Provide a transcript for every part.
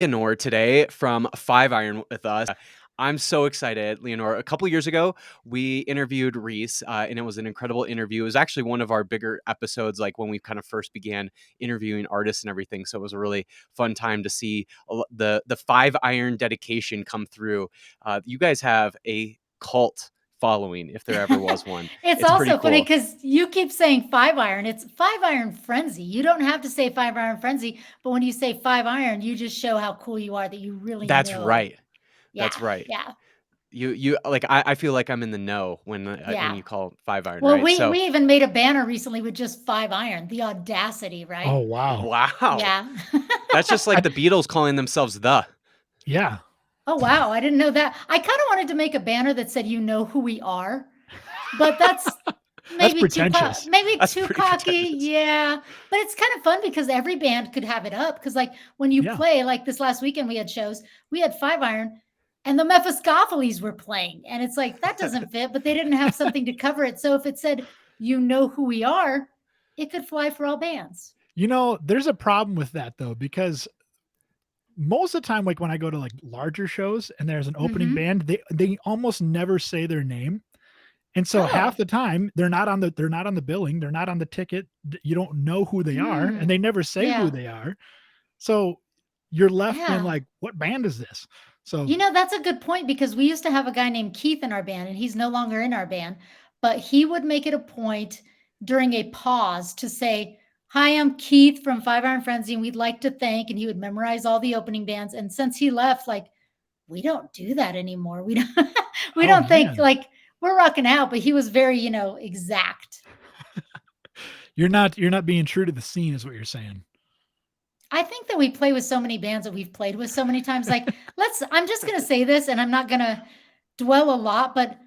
Leanor today from Five Iron with us. I'm so excited, Leanor. A couple years ago, we interviewed Reese, and it was an incredible interview. It was actually one of our bigger episodes, like when we kind of first began interviewing artists and everything. So it was a really fun time to see the Five Iron dedication come through. You guys have a cult following, if there ever was one. It's It's pretty also funny cool. because you keep saying five iron. It's five iron frenzy. You don't have to say five iron frenzy, but when you say five iron, you just show how cool you are that you really That's know. right. Yeah, That's right. yeah, You like I feel like I'm in the know when yeah. you call Five Iron, Well, right? we So even made a banner recently with just five iron. The audacity, Oh, right? wow. wow. Yeah. That's just I like the Beatles calling themselves the. yeah. Oh wow, I didn't know that. I kind of wanted to make a banner that said "You know who we are," but that's That's maybe pretentious. maybe That's too pretty cocky. pretentious. Yeah, but it's kind of fun because every band could have it up. Because like when you Yeah. play, like this last weekend, we had shows. We had five iron, and the Mephistopheles were playing, and it's like that doesn't fit. But they didn't have something to cover it. So if it said "You know who we are," it could fly for all bands. There's a problem with that though, because most of the time, like when I go to like larger shows and there's an opening Mm-hmm. band, they almost never say their name. And so half Oh, the time they're not on the billing, they're not on the ticket. You don't know who they are, and hmm. they never say who Yeah, they are. So you're left being yeah. like, what band is this? So That's a good point because we used to have a guy named Keith in our band, and he's no longer in our band, but he would make it a point during a pause to say, "Hi, I'm Keith from Five Iron Frenzy, and we'd like to thank," and he would memorize all the opening bands. And since he left, like, we don't do that anymore. We don't, we oh don't think man, like we're rocking out, but he was very, exact. you're not being true to the scene, is what you're saying. I think that we play with so many bands that we've played with so many times. Like, I'm just going to say this and I'm not going to dwell a lot, but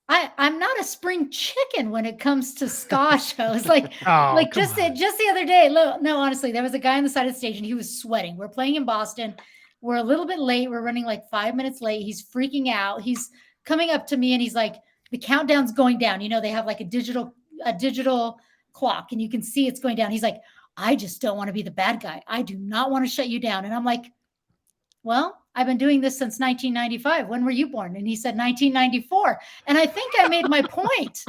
I'm not a spring chicken when it comes to ska shows. Like, Oh, like come on. just the other day, no, honestly, there was a guy on the side of the stage and he was sweating. We're playing in Boston. We're a little bit late. We're running like 5 minutes late. He's freaking out. He's coming up to me and he's like, the countdown's going down. They have like a digital clock and you can see it's going down. He's like, I just don't want to be the bad guy. I do not want to shut you down. And I'm like, well, I've been doing this since 1995. When were you born? And he said 1994. And I think I made my point.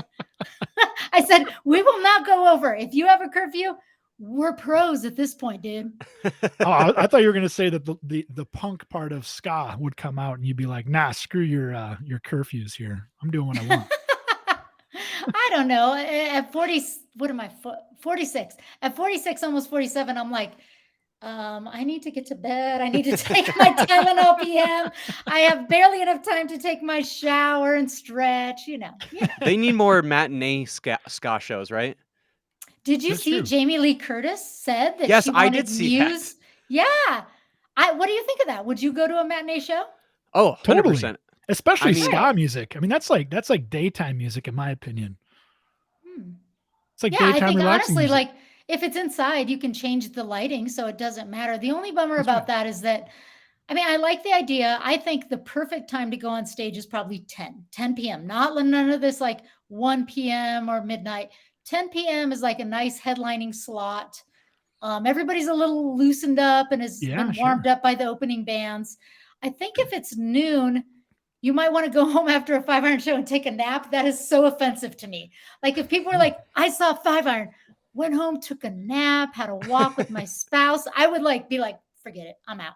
I said, we will not go over. If you have a curfew, we're pros at this point, dude. Oh, I thought you were going to say that the punk part of ska would come out, and you'd be like, "Nah, screw your curfews here. I'm doing what I want." I don't know. At 40, what am I? 46. At 46, almost 47, I'm like, I need to get to bed. I need to take my Tylenol PM. I have barely enough time to take my shower and stretch. They need more matinee ska shows, right? Did you That's see true. Jamie Lee Curtis said that Yes, she I did wanted see that. Muse? Yeah. What do you think of that? Would you go to a matinee show? Oh, Totally, 100%. I especially mean, ska Good. music. I mean, that's like daytime music, in my opinion. Hmm. It's like Yeah, I daytime think relaxing honestly, music. like if it's inside, you can change the lighting so it doesn't matter. The only bummer That's right. about that is that, I mean, I like the idea. I think the perfect time to go on stage is probably 10 p.m. Not none of this like 1 p.m. or midnight. 10 p.m. is like a nice headlining slot. Everybody's a little loosened up and has Yeah, been warmed sure. up by the opening bands. I think if it's noon, you might want to go home after a five iron show and take a nap. That is so offensive to me. Like if people were Oh. like, I saw five iron, went home, took a nap, had a walk with my spouse, I would like be like, forget it, I'm out.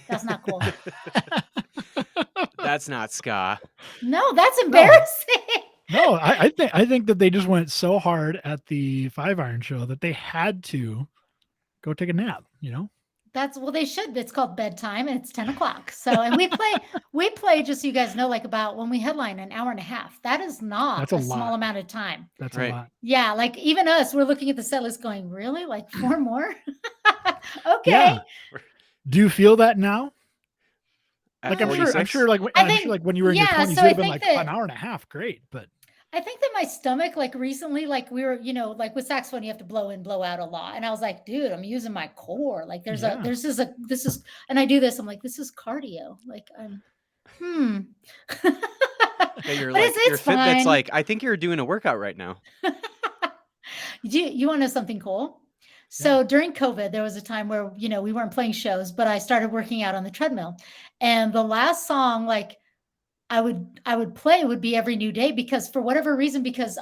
That's not cool. that's not ska. No, that's No, embarrassing. no. I think that they just went so hard at the Five Iron show that they had to go take a nap. That's well, they should. It's called bedtime and it's 10 o'clock. So, and we play, just so you guys know, like about when we headline an hour and a half. That is not That's a a small lot. amount of time. That's a Right. lot. Yeah, like even us, we're looking at the set list going, really? Like four more? Okay. Yeah. Do you feel that now? At Like I'm sure, I'm 46? sure, I I'm sure, think, like when you were in your yeah. 20s, So you would I have been think like that an hour and a half, great. But I think that my stomach, like recently, like we were, like with saxophone, you have to blow in, blow out a lot. And I was like, dude, I'm using my core. Like yeah, this is, and I do this. I'm like, this is cardio. Like hmm. But Yeah, you're like your it's Fitbit's fine. like, I think you're doing a workout right now. You want to know something cool? So during COVID, there was a time where, we weren't playing shows, but I started working out on the treadmill. And the last song, like I would play would be Every New Day, because for whatever reason, because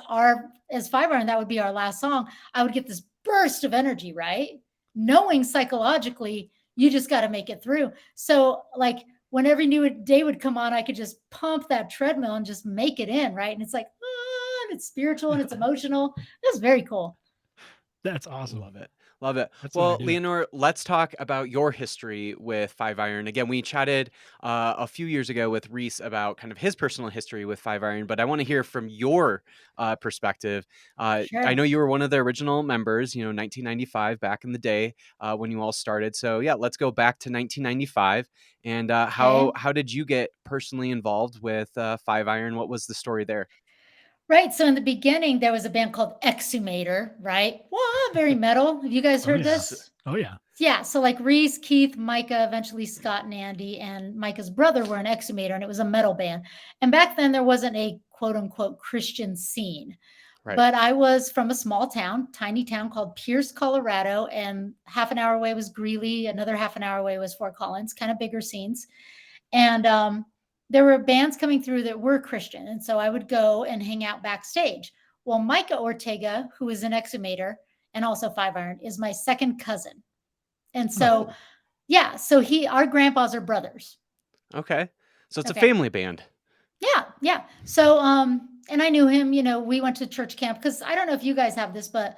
as 5 iron, that would be our last song, I would get this burst of energy, right? Knowing psychologically, you just got to make it through. So like when Every New Day would come on, I could just pump that treadmill and just make it in, right? And it's like, and it's spiritual and it's emotional. It was very cool. That's awesome. Love it. Love it. That's what I Well, do. Leanor, let's talk about your history with 5 iron. Again, we chatted a few years ago with Reese about kind of his personal history with 5 iron, but I want to hear from your perspective. I Sure. know you were one of the original members, 1995 back in the day when you all started. So yeah, let's go back to 1995 and Okay. how did you get personally involved with 5 iron? What was the story there? Right. So in the beginning, there was a band called Exhumator, right? Well, very metal. Have you guys Oh heard yeah. this? Oh yeah. Yeah. So like Reese, Keith, Micah, eventually Scott and Andy, and Micah's brother were an Exhumator, and it was a metal band. And back then, there wasn't a quote unquote Christian scene. Right. But I was from a small town, tiny town called Pierce, Colorado, and half an hour away was Greeley. Another half an hour away was Fort Collins, kind of bigger scenes. And there were bands coming through that were Christian. And so I would go and hang out backstage. Well, Micah Ortega, who is an Exhumator and also 5 iron, is my second cousin. And so, Oh, yeah, so our grandpas are brothers. okay. So it's a Okay. family band. Yeah, yeah. So, and I knew him, we went to church camp, because I don't know if you guys have this, but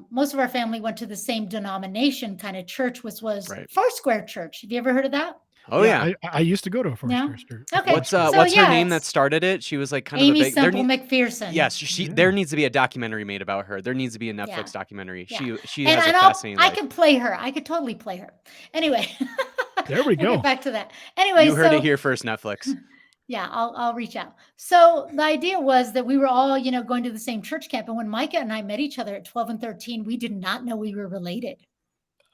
most of our family went to the same denomination kind of church, which was Right. Foursquare Church. Have you ever heard of that? Oh yeah. I used to go to a No? Foursquare church. Okay. What's So, what's her yeah, name that it's started it? She was like kind of a Amy big Semple McPherson. yes, Yeah. there needs to be a documentary made about her. There needs to be a Netflix Yeah. documentary. Yeah. She And has a I fascinating life. could play her. I could totally play her. Anyway. There we We'll go. get back to that. Anyway, You heard so it here first, Netflix. yeah, I'll reach out. So the idea was that we were all, going to the same church camp. And when Micah and I met each other at 12 and 13, we did not know we were related.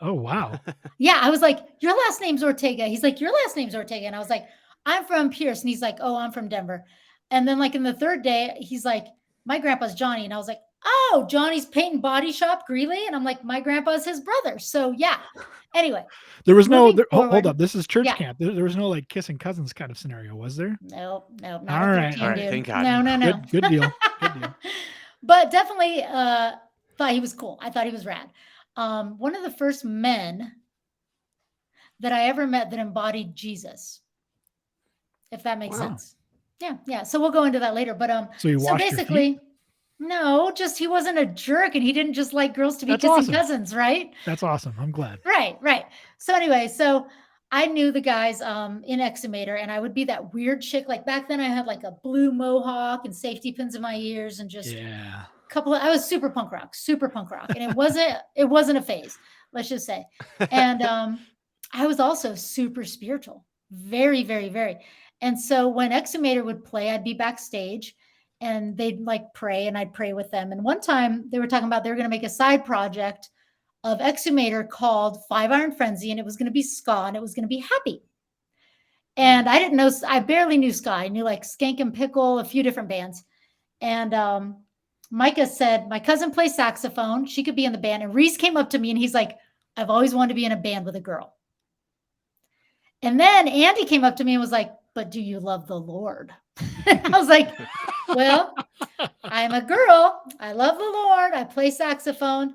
Oh wow. Yeah, I was like, your last name's Ortega. He's like, your last name's Ortega. And I was like, I'm from Pierce. And he's like, oh, I'm from Denver. And then like in the third day, he's like, my grandpa's Johnny. And I was like, oh, Johnny's Paint and Body Shop, Greeley. And I'm like, my grandpa's his brother. So yeah. Anyway. There was no moving hold forward- up. This is church Yeah. camp. There was no like kissing cousins kind of scenario, was there? Nope, not All at right, 13, all right, dude. thank God. No. Good deal. Good deal. But definitely thought he was cool. I thought he was rad. One of the first men that I ever met that embodied Jesus, if that makes Wow. sense. Yeah. So we'll go into that later. But So you washed your basically, no, just he wasn't a jerk, and he didn't just like girls to be That's kissing awesome. cousins, right? That's awesome. I'm glad. Right. So anyway, so I knew the guys in Exhumator, and I would be that weird chick. Like back then, I had like a blue mohawk and safety pins in my ears, and just Yeah. I was super punk rock, and it wasn't a phase, let's just say. And I was also super spiritual, very, very, very. And so when Exhumator would play, I'd be backstage, and they'd like pray, and I'd pray with them. And one time they were talking about they were going to make a side project of Exhumator called 5 Iron Frenzy, and it was going to be ska, and it was going to be happy. And I didn't know, I barely knew ska. I knew like Skank and Pickle, a few different bands. And Micah said, my cousin plays saxophone. She could be in the band. And Reese came up to me and he's like, I've always wanted to be in a band with a girl. And then Andy came up to me and was like, but do you love the Lord? I was like, well, I'm a girl. I love the Lord. I play saxophone.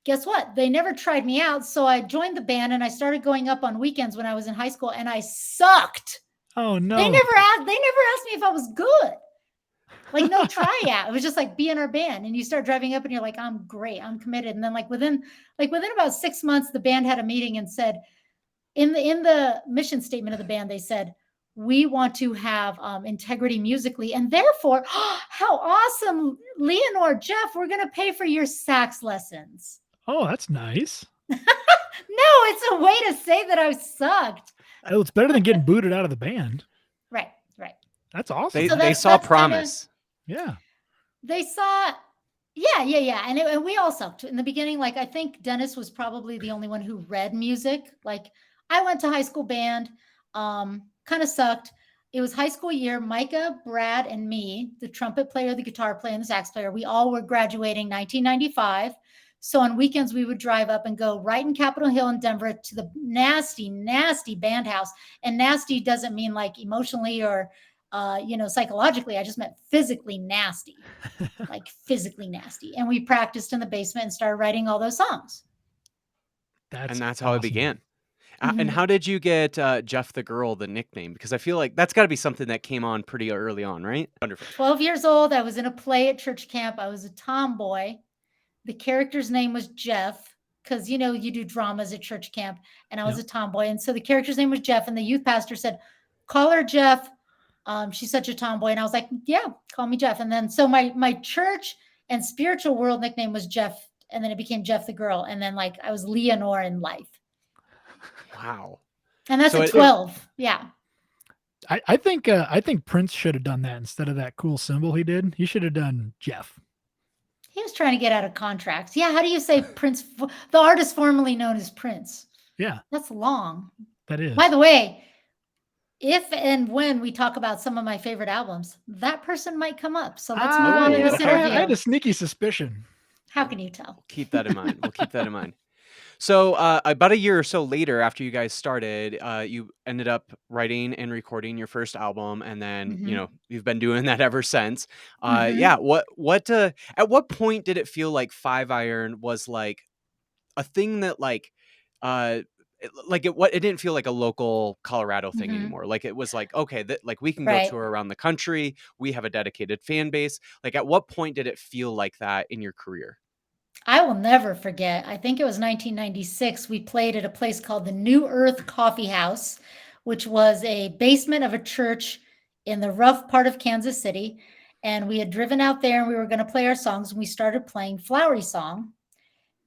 Guess what? They never tried me out. So I joined the band and I started going up on weekends when I was in high school, and I sucked. Oh no. They never asked me if I was good. Like no tryout. It was just like be in our band, and you start driving up and you're like, I'm great. I'm committed. And then within about 6 months, the band had a meeting and said, in the mission statement of the band, they said, we want to have integrity musically, and therefore, how awesome, Leanor, Jeff, we're going to pay for your sax lessons. Oh, that's nice. No, it's a way to say that I sucked. Oh, it's better than getting booted out of the band. Right. That's awesome. They saw promise. Yeah. They saw, yeah. And we all sucked in the beginning. Like, I think Dennis was probably the only one who read music. Like, I went to high school band, kind of sucked. It was high school year. Micah, Brad, and me, the trumpet player, the guitar player, and the sax player, we all were graduating 1995 So on weekends, we would drive up and go right in Capitol Hill in Denver to the nasty, nasty band house. And nasty doesn't mean like emotionally or, psychologically. I just meant physically nasty, like physically nasty. And we practiced in the basement and started writing all those songs. That's And that's how it awesome. began. And Mhm. how did you get, Jeff the Girl the nickname? Because I feel like that's gotta be something that came on pretty early on, right? Wonderful. 12 years old. I was in a play at church camp. I was a tomboy. The character's name was Jeff because you do dramas at church camp, and I was Yep. a tomboy, and so the character's name was Jeff, and the youth pastor said, "Call her Jeff. She's such a tomboy," and I was like, "Yeah, call me Jeff." And then so my church and spiritual world nickname was Jeff, and then it became Jeff the Girl, and then like I was Leanor in life, Wow. and that's So at it 12. Yeah, I think Prince should have done that instead of that cool symbol he did. He should have done Jeff. he was trying to get out of contracts. Yeah, how do you say Prince? The artist formerly known as Prince. Yeah, That's long. that is. By the way, if and when we talk about some of my favorite albums, that person might come up. So let's move on to yeah, this okay. I had interview. a sneaky suspicion. How can you tell? Keep that in mind. We'll keep that in mind. So, about a year or so later after you guys started, you ended up writing and recording your first album, and then, Hmm. you've been doing that ever since. Yeah, Hmm. at what point did it feel like 5 Iron was, like, a thing that, like, it didn't feel like a local Colorado thing Hmm. anymore. Like, it was like, "Okay, that like, we can go Right. tour around the country. We have a dedicated fan base." Like, at what point did it feel like that in your career? I will never forget. I think it was 1996. We played at a place called the New Earth Coffee House, which was a basement of a church in the rough part of Kansas City. And we had driven out there and we were going to play our songs. And we started playing Flowery Song.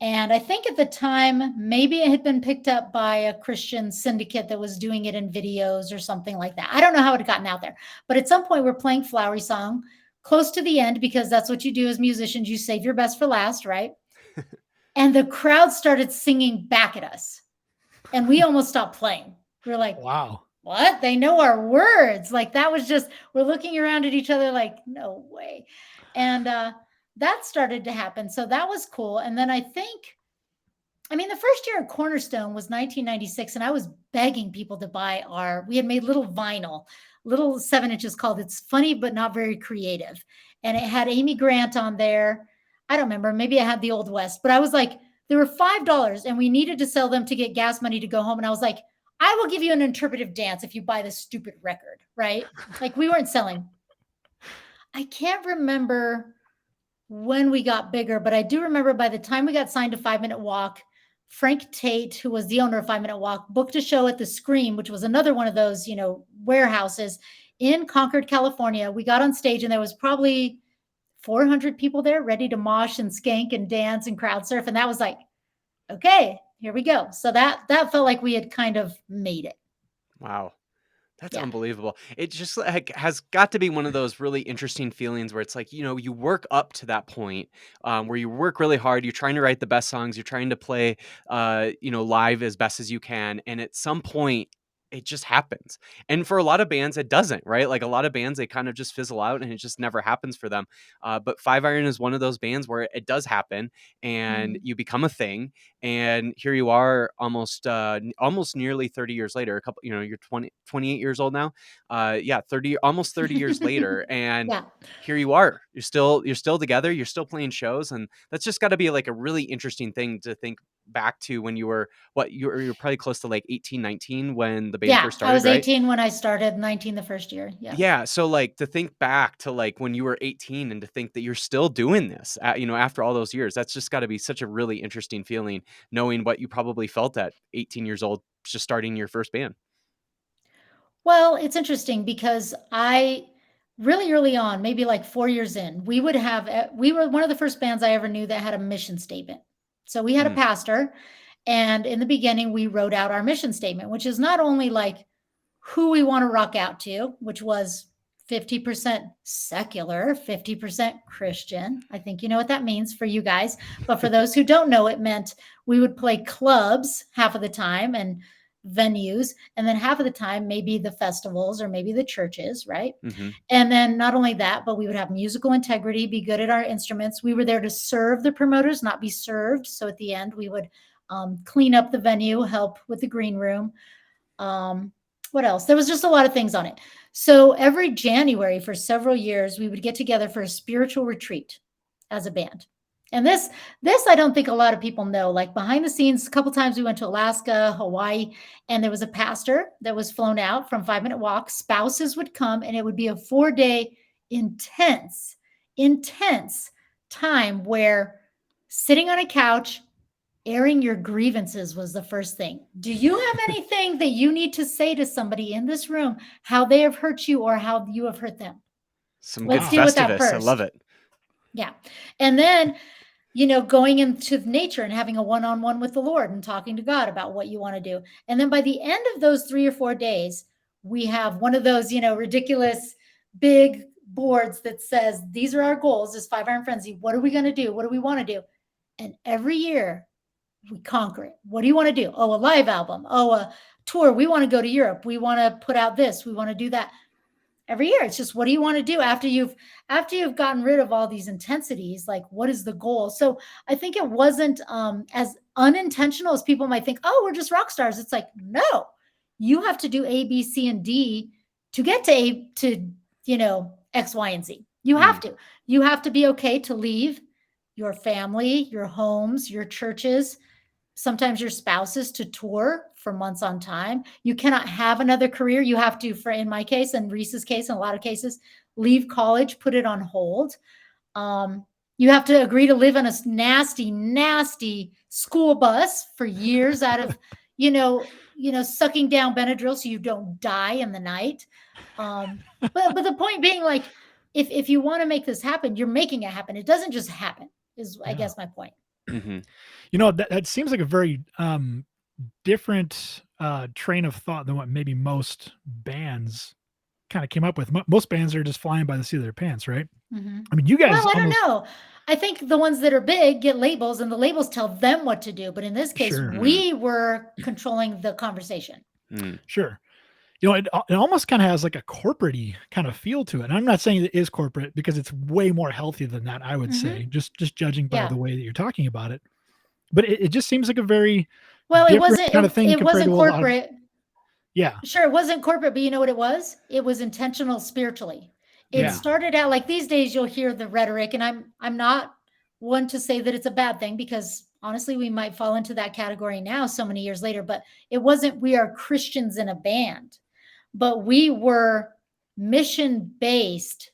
And I think at the time, maybe it had been picked up by a Christian syndicate that was doing it in videos or something like that. I don't know how it had gotten out there. But at some point, we're playing Flowery Song close to the end because that's what you do as musicians. You save your best for last, right? And the crowd started singing back at us. And we almost stopped playing. We were like, Wow. what? They know our words. Like that was just, we're looking around at each other like, no way. And that started to happen. So that was cool. And then the first year at Cornerstone was 1996, and I was begging people to buy we had made little vinyl, little 7 inches called It's Funny But Not Very Creative. And it had Amy Grant on there. I don't remember. Maybe I had the Old West, but I was like, they were $5 and we needed to sell them to get gas money to go home. And I was like, I will give you an interpretive dance if you buy this stupid record, right? Like we weren't selling. I can't remember when we got bigger, but I do remember by the time we got signed to 5 Minute Walk, Frank Tate, who was the owner of 5 Minute Walk, booked a show at the Scream, which was another one of those, warehouses in Concord, California. We got on stage and there was probably 400 people there ready to mosh and skank and dance and crowd surf. And that was like, okay, here we go. So that felt like we had kind of made it. Wow. That's Yeah. unbelievable. It just like has got to be one of those really interesting feelings where it's like, you work up to that point where you work really hard. You're trying to write the best songs. You're trying to play, live as best as you can. And at some point, it just happens. And for a lot of bands, it doesn't, right? Like a lot of bands, they kind of just fizzle out and it just never happens for them. But Five Iron is one of those bands where it does happen and Mm. you become a thing. And here you are almost nearly 30 years later, you're 28 years old now. Yeah, almost 30 years later. And Yeah. here you are, you're still together. You're still playing shows. And that's just gotta be like a really interesting thing to think back to when you were, you're probably close to like 18, 19 when the band Yeah. first I started, was right? 18 when I started, 19 the first year. Yeah. Yeah, so, like, to think back to, like, when you were 18 and to think that you're still doing this, after all those years, that's just gotta be such a really interesting feeling knowing what you probably felt at 18 years old just starting your first band. Well, it's interesting because I really early on, maybe like 4 years in, we were one of the first bands I ever knew that had a mission statement. So we had a Mm, pastor, and in the beginning, we wrote out our mission statement, which is not only like who we want to rock out to, which was 50% secular, 50% Christian. I think you know what that means for you guys. But for those who don't know, it meant we would play clubs half of the time and venues, and then half of the time maybe the festivals or maybe the churches, right? Mm-hmm. And then not only that, but we would have musical integrity, be good at our instruments. We were there to serve the promoters, not be served. So at the end, we would clean up the venue, help with the green room. What else? There was just a lot of things on it. So every January for several years, we would get together for a spiritual retreat as a band. And this I don't think a lot of people know. Like behind the scenes, a couple times we went to Alaska, Hawaii, and there was a pastor that was flown out from 5-minute walk. Spouses would come, and it would be a 4-day intense time where sitting on a couch, airing your grievances was the first thing. Do you have anything that you need to say to somebody in this room, how they have hurt you or how you have hurt them? Some Let's good deal with that Festivus. I first. love it. Yeah. And then, going into nature and having a one-on-one with the Lord and talking to God about what you want to do. And then by the end of those 3 or 4 days, we have one of those, ridiculous big boards that says, these are our goals, this 5-Iron Frenzy. What are we going to do? What do we want to do? And every year we conquer it. What do you want to do? Oh, a live album. Oh, a tour. We want to go to Europe. We want to put out this. We want to do that. Every year, it's just, what do you want to do after you've gotten rid of all these intensities? Like, what is the goal? So I think it wasn't as unintentional as people might think. Oh, we're just rock stars. It's like, no, you have to do A, B, C, and D to get to X, Y, and Z. You have to. You have to be okay to leave your family, your homes, your churches, sometimes your spouses, to tour for months on time. You cannot have another career. You have to, in my case and Reese's case, in a lot of cases, leave college, put it on hold. You have to agree to live on a nasty, nasty school bus for years out of, sucking down Benadryl so you don't die in the night. But the point being, like, if you want to make this happen, you're making it happen. It doesn't just happen, I guess my point. Mm-hmm. That seems like a very different train of thought than what maybe most bands kind of came up with. Most bands are just flying by the seat of their pants, right? Mm-hmm. I mean, you guys. Well, I don't know. I think the ones that are big get labels, and the labels tell them what to do. But in this case, we were controlling the conversation. Sure. It almost kind of has like a corporate-y kind of feel to it. And I'm not saying it is corporate, because it's way more healthy than that, I would say, just judging by the way that you're talking about it. But it just seems like a very it wasn't kind of thing. It wasn't corporate. Yeah, sure, it wasn't corporate, but you know what it was? It was intentional spiritually. It started out like, these days you'll hear the rhetoric, and I'm not one to say that it's a bad thing, because honestly, we might fall into that category now so many years later. But it wasn't, we are Christians in a band, but we were mission-based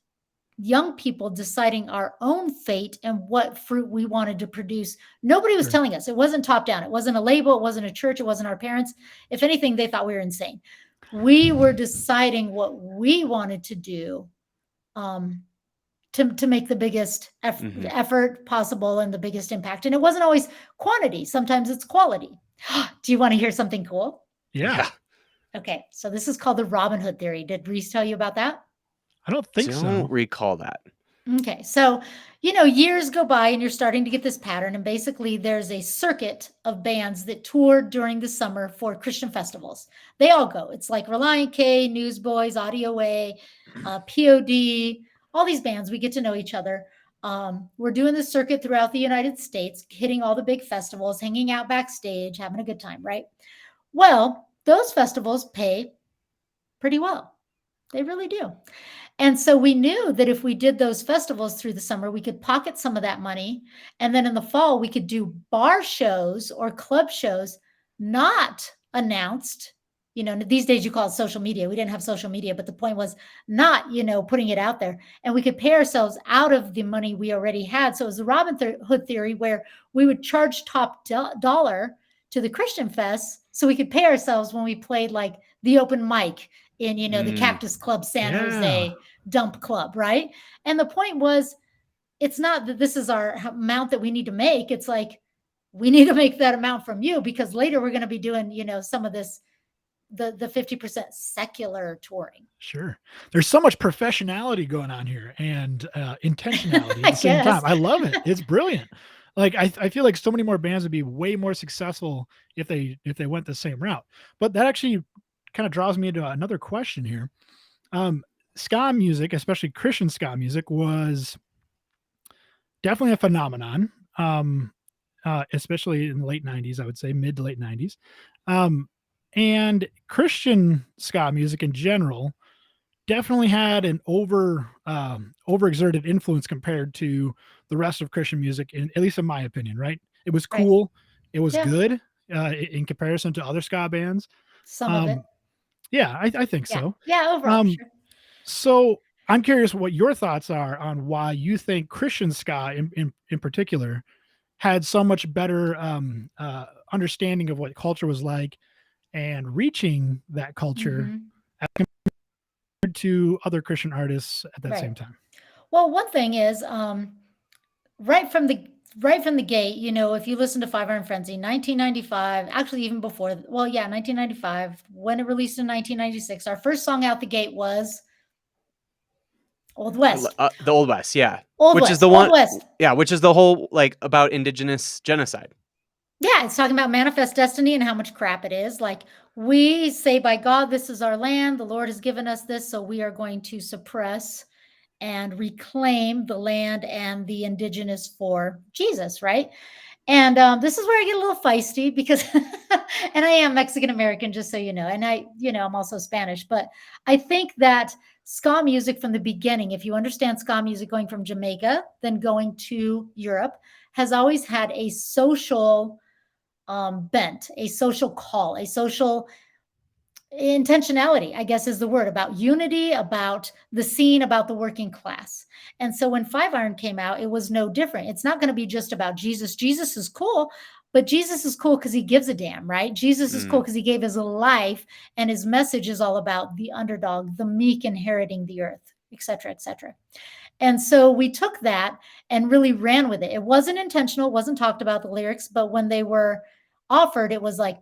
young people deciding our own fate and what fruit we wanted to produce. Nobody was telling us. It wasn't top down. It wasn't a label. It wasn't a church. It wasn't our parents. If anything, they thought we were insane. We were deciding what we wanted to do to make the biggest effort possible and the biggest impact. And it wasn't always quantity. Sometimes it's quality. Do you want to hear something cool? Yeah. Okay. So this is called the Robin Hood theory. Did Reese tell you about that? I don't think so. I don't recall that. Okay. So, years go by and you're starting to get this pattern. And basically there's a circuit of bands that tour during the summer for Christian festivals. They all go. It's like Reliant K, Newsboys, Audio A, POD, all these bands. We get to know each other. We're doing this circuit throughout the United States, hitting all the big festivals, hanging out backstage, having a good time, right? Well, those festivals pay pretty well. They really do. And so we knew that if we did those festivals through the summer, we could pocket some of that money. And then in the fall, we could do bar shows or club shows, not announced. These days you call it social media. We didn't have social media, but the point was not, putting it out there. And we could pay ourselves out of the money we already had. So it was the Robin Hood theory, where we would charge top dollar to the Christian Fest so we could pay ourselves when we played like the open mic in, the Cactus Club, San Jose dump club, right? And the point was, it's not that this is our amount that we need to make. It's like, we need to make that amount from you, because later we're going to be doing, some of this, the 50% secular touring. Sure. There's so much professionality going on here and intentionality at the same time. I love it. It's brilliant. Like I feel like so many more bands would be way more successful if they went the same route. But that actually kind of draws me into another question here. Ska music, especially Christian ska music, was definitely a phenomenon. Especially in the late 90s, I would say mid to late 90s. And Christian ska music in general definitely had an overexerted influence compared to the rest of Christian music, at least in my opinion, right? It was Right. cool. It was Yeah. good in comparison to other ska bands. Some of it. Um, yeah, I think Yeah. so. Yeah. Overall, Um, sure. so I'm curious what your thoughts are on why you think Christian ska in particular had so much better understanding of what culture was like and reaching that culture Hmm. to other Christian artists at that Right. same time. Well, one thing is, right from the right from the gate, if you listen to Five Iron Frenzy, 1995, actually even before, well, yeah, 1995, when it released in 1996, our first song out the gate was Old West. The Old West, yeah, Old which is West. the Old one, West. yeah, which is the whole like about indigenous genocide. Yeah, it's talking about manifest destiny and how much crap it is. Like, we say, by God, this is our land. The Lord has given us this, so we are going to suppress and reclaim the land and the indigenous for Jesus, right? And this is where I get a little feisty because, and I am Mexican American, just so you know, and I'm also Spanish, but I think that ska music from the beginning, if you understand ska music going from Jamaica, then going to Europe, has always had a social bent, a social call, a social intentionality, I guess is the word, about unity, about the scene, about the working class. And so when Five Iron came out, it was no different. It's not going to be just about Jesus. Jesus is cool, but Jesus is cool because he gives a damn, right? Jesus is cool Mm, because he gave his life, and his message is all about the underdog, the meek inheriting the earth, et cetera, et cetera. And so we took that and really ran with it. It wasn't intentional, it wasn't talked about, the lyrics, but when they were offered, it was like,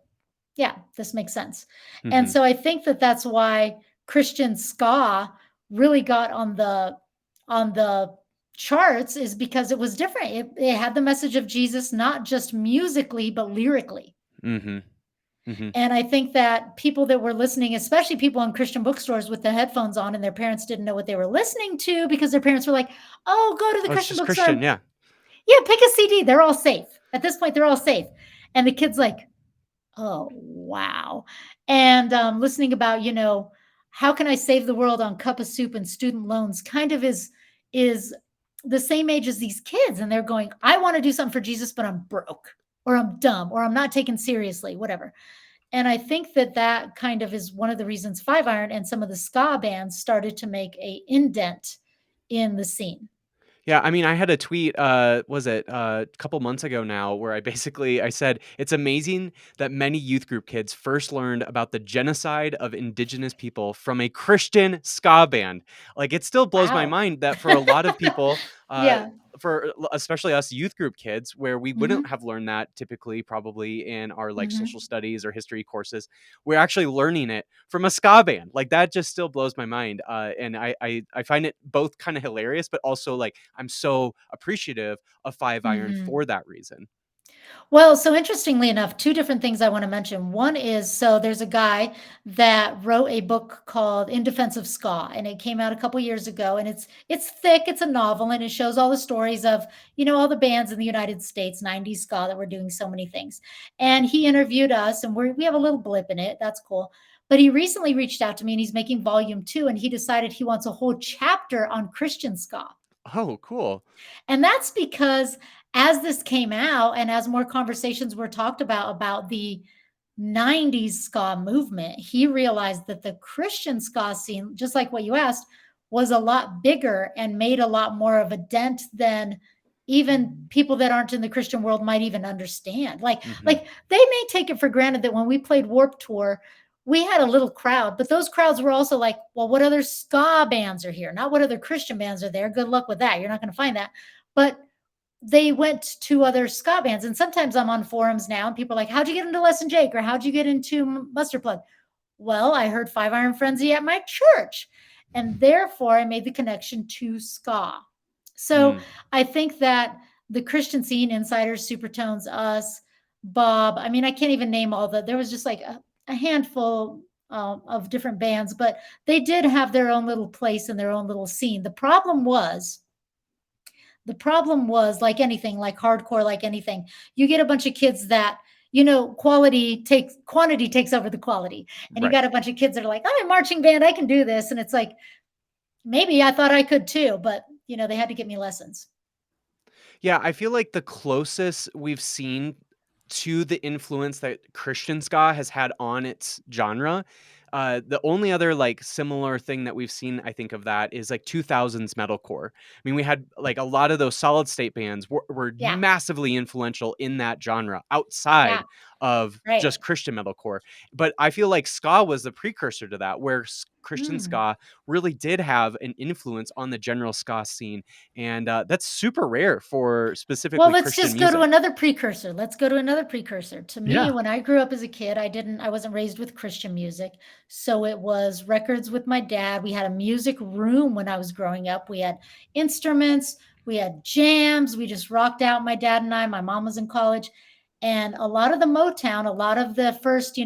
yeah, this makes sense. And mhm, so I think that that's why Christian ska really got on the charts, is because it was different. It had the message of Jesus, not just musically, but lyrically. mhm, mhm. And I think that people that were listening, especially people in Christian bookstores with the headphones on, and their parents didn't know what they were listening to because their parents were like, "Oh, go to the Oh, it's Christian just Christian, bookstore. yeah. Yeah, pick a CD. They're all safe." At this point, they're all safe. And the kid's like, "Oh, wow." And listening about, how can I save the world on cup of soup and student loans, kind of is the same age as these kids, and they're going, "I want to do something for Jesus, but I'm broke, or I'm dumb, or I'm not taken seriously, whatever." And I think that that kind of is one of the reasons Five Iron and some of the ska bands started to make a indent in the scene. Yeah, I mean, I had a tweet, was it, a couple months ago now, where I said, "It's amazing that many youth group kids first learned about the genocide of indigenous people from a Christian ska band." Like, it still blows my Wow. mind that for a lot of people, uh, Yeah. especially us youth group kids, where we wouldn't Mhm. have learned that typically probably in our, like, social Mhm. studies or history courses, we're actually learning it from a ska band. Like, that just still blows my mind, and I find it both kinda hilarious, but also, like, I'm so appreciative of Five Iron Mhm. for that reason. Well, so interestingly enough, two different things I want to mention. One is, so there's a guy that wrote a book called In Defense of Ska, and it came out a couple years ago, and it's thick, it's a novel, and it shows all the stories of, all the bands in the United States, 90s ska, that were doing so many things. And he interviewed us, and we have a little blip in it. That's cool. But he recently reached out to me, and he's making volume 2, and he decided he wants a whole chapter on Christian ska. Oh, cool. And that's because as this came out and as more conversations were talked about the 90s ska movement, he realized that the Christian ska scene, just like what you asked, was a lot bigger and made a lot more of a dent than even people that aren't in the Christian world might even understand. Mhm. Like they may take it for granted that when we played Warped Tour, we had a little crowd, but those crowds were also like, well, what other ska bands are here? Not what other Christian bands are there. Good luck with that. You're not going to find that. But they went to other ska bands. And sometimes I'm on forums now and people are like, how'd you get into Less and Jake? Or how'd you get into Mustard Plug? Well, I heard Five Iron Frenzy at my church. And therefore I made the connection to ska. So Mm. I think that the Christian scene, Insiders, Supertones, Us, Bob. I mean, I can't even name all the. There was just like a handful of different bands, but they did have their own little place and their own little scene. The problem was like anything, like hardcore, like anything, you get a bunch of kids that, quantity takes over the quality. And you Right. got a bunch of kids that are like, I'm in marching band, I can do this. And it's like, maybe I thought I could too, but they had to give me lessons. Yeah, I feel like the closest we've seen to the influence that Christian ska has had on its genre, the only other, like, similar thing that we've seen, I think, of that is, like, 2000s metalcore. I mean, we had, like, a lot of those solid state bands were Yeah. massively influential in that genre Yeah. outside of Right. just Christian metalcore, but I feel like ska was the precursor to that, where Christian Mm. ska really did have an influence on the general ska scene, and that's super rare for Well, specifically let's Christian just go to music. another precursor. Let's go to another precursor. To me, Yeah. when I grew up as a kid, I wasn't raised with Christian music. So it was records with my dad. We had a music room when I was growing up. We had instruments, we had jams. We just rocked out, my dad and I. My mom was in college. And a lot of the Motown, a lot of the first,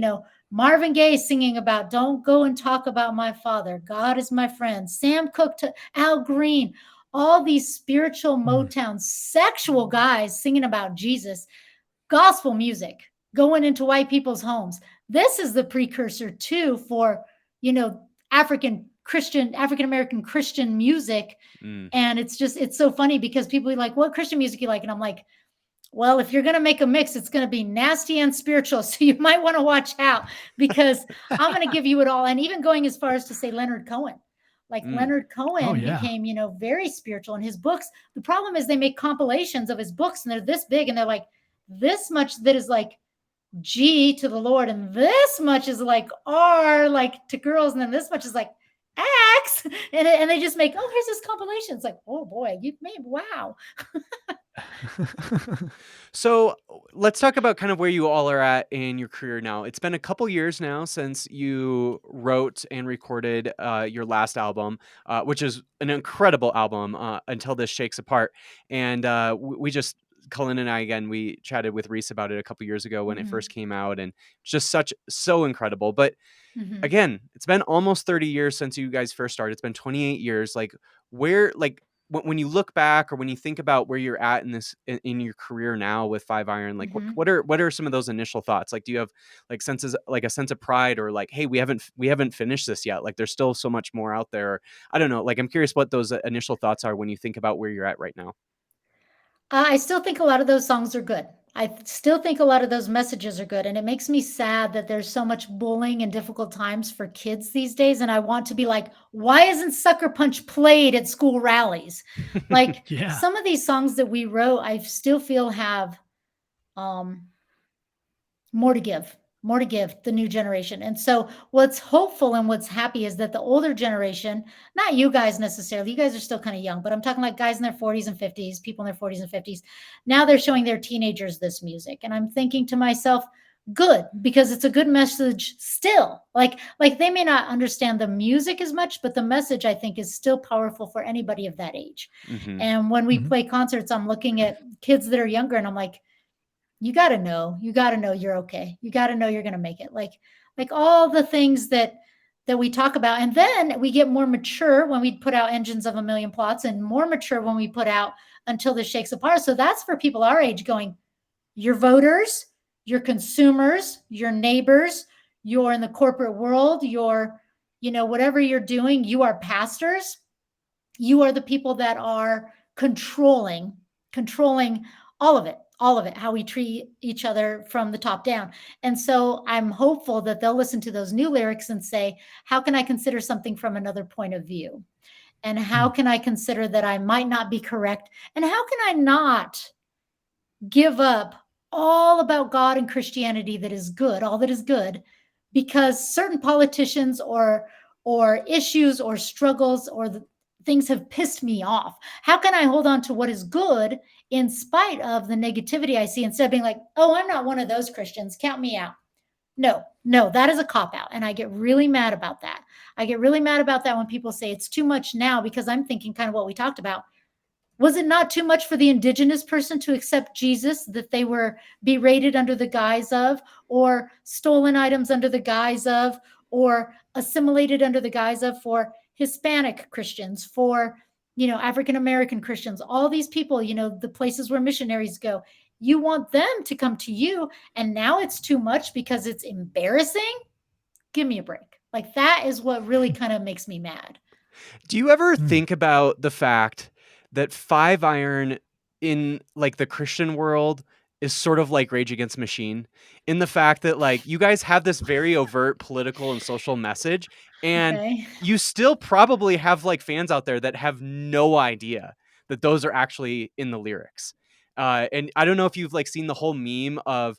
Marvin Gaye singing about "Don't Go and Talk About My Father," "God Is My Friend," Sam Cooke to Al Green, all these spiritual Mm. Motown sexual guys singing about Jesus, gospel music going into white people's homes. This is the precursor too for, African American Christian music. Mm. And it's so funny because people are like, what Christian music you like? And I'm like, well, if you're going to make a mix, it's going to be nasty and spiritual. So you might want to watch out, because I'm going to give you it all. And even going as far as to say Leonard Cohen. Like Mm. Leonard Oh, Cohen yeah. became, very spiritual in his books. The problem is they make compilations of his books and they're this big and they're like, this much that is like G to the Lord, and this much is like R, like to girls, and then this much is like X. And they just make, oh, here's this compilation. It's like, oh boy, you've made, wow. So let's talk about kind of where you all are at in your career now. It's been a couple years now since you wrote and recorded your last album, which is an incredible album, Until This Shakes Apart. And we just, Cullen and I, again, we chatted with Reese about it a couple years ago when it first Mhm. came out, and just so incredible. But Mhm. again, it's been almost 30 years since you guys first started. It's been 28 years. Like, where, like, when you look back or when you think about where you're at in this in your career now with Five Iron, like, Mhm. what are some of those initial thoughts? Like, do you have like senses, like a sense of pride, or like, hey, we haven't finished this yet. Like, there's still so much more out there. I don't know. Like, I'm curious what those initial thoughts are when you think about where you're at right now. I still think a lot of those songs are good. Still think a lot of those messages are good. And it makes me sad that there's so much bullying and difficult times for kids these days. And I want to be like, why isn't Sucker Punch played at school rallies? Like Yeah. some of these songs that we wrote, I still feel have um, more to give, more to give the new generation. And so what's hopeful and what's happy is that the older generation, not you guys necessarily, you guys are still kind of young, but I'm talking like guys in their 40s and 50s, people in their 40s and 50s. Now they're showing their teenagers this music. And I'm thinking to myself, good, because it's a good message still. Like they may not understand the music as much, but the message I think is still powerful for anybody of that age. Hmm. And when we Mhm. play concerts, I'm looking at kids that are younger and I'm like, you got to know you're okay. You got to know you're going to make it. Like all the things that we talk about. And then we get more mature when we put out Engines of a Million Plots, and more mature when we put out Until This Shakes Apart. So that's for people our age going, your voters, your consumers, your neighbors, you're in the corporate world, you're, whatever you're doing, you are pastors, you are the people that are controlling all of it, how we treat each other from the top down. And so I'm hopeful that they'll listen to those new lyrics and say, how can I consider something from another point of view? And how Mm. can I consider that I might not be correct? And how can I not give up all about God and Christianity that is good, all that is good, because certain politicians or issues or struggles or things have pissed me off. How can I hold on to what is good in spite of the negativity I see, instead of being like, "Oh, I'm not one of those Christians, count me out." No, no, that is a cop out, and I get really mad about that. I get really mad about that when people say it's too much now, because I'm thinking kind of what we talked about. Was it not too much for the indigenous person to accept Jesus, that they were berated under the guise of, or stolen items under the guise of, or assimilated under the guise of, for Hispanic Christians, for, African American Christians, all these people, the places where missionaries go? You want them to come to you, and now it's too much because it's embarrassing? Give me a break. Like, that is what really kind of makes me mad. Do you ever think about the fact that Five Iron in like the Christian world is sort of like Rage Against the Machine, in the fact that like you guys have this very overt political and social message, and Okay. you still probably have like fans out there that have no idea that those are actually in the lyrics. And I don't know if you've like seen the whole meme of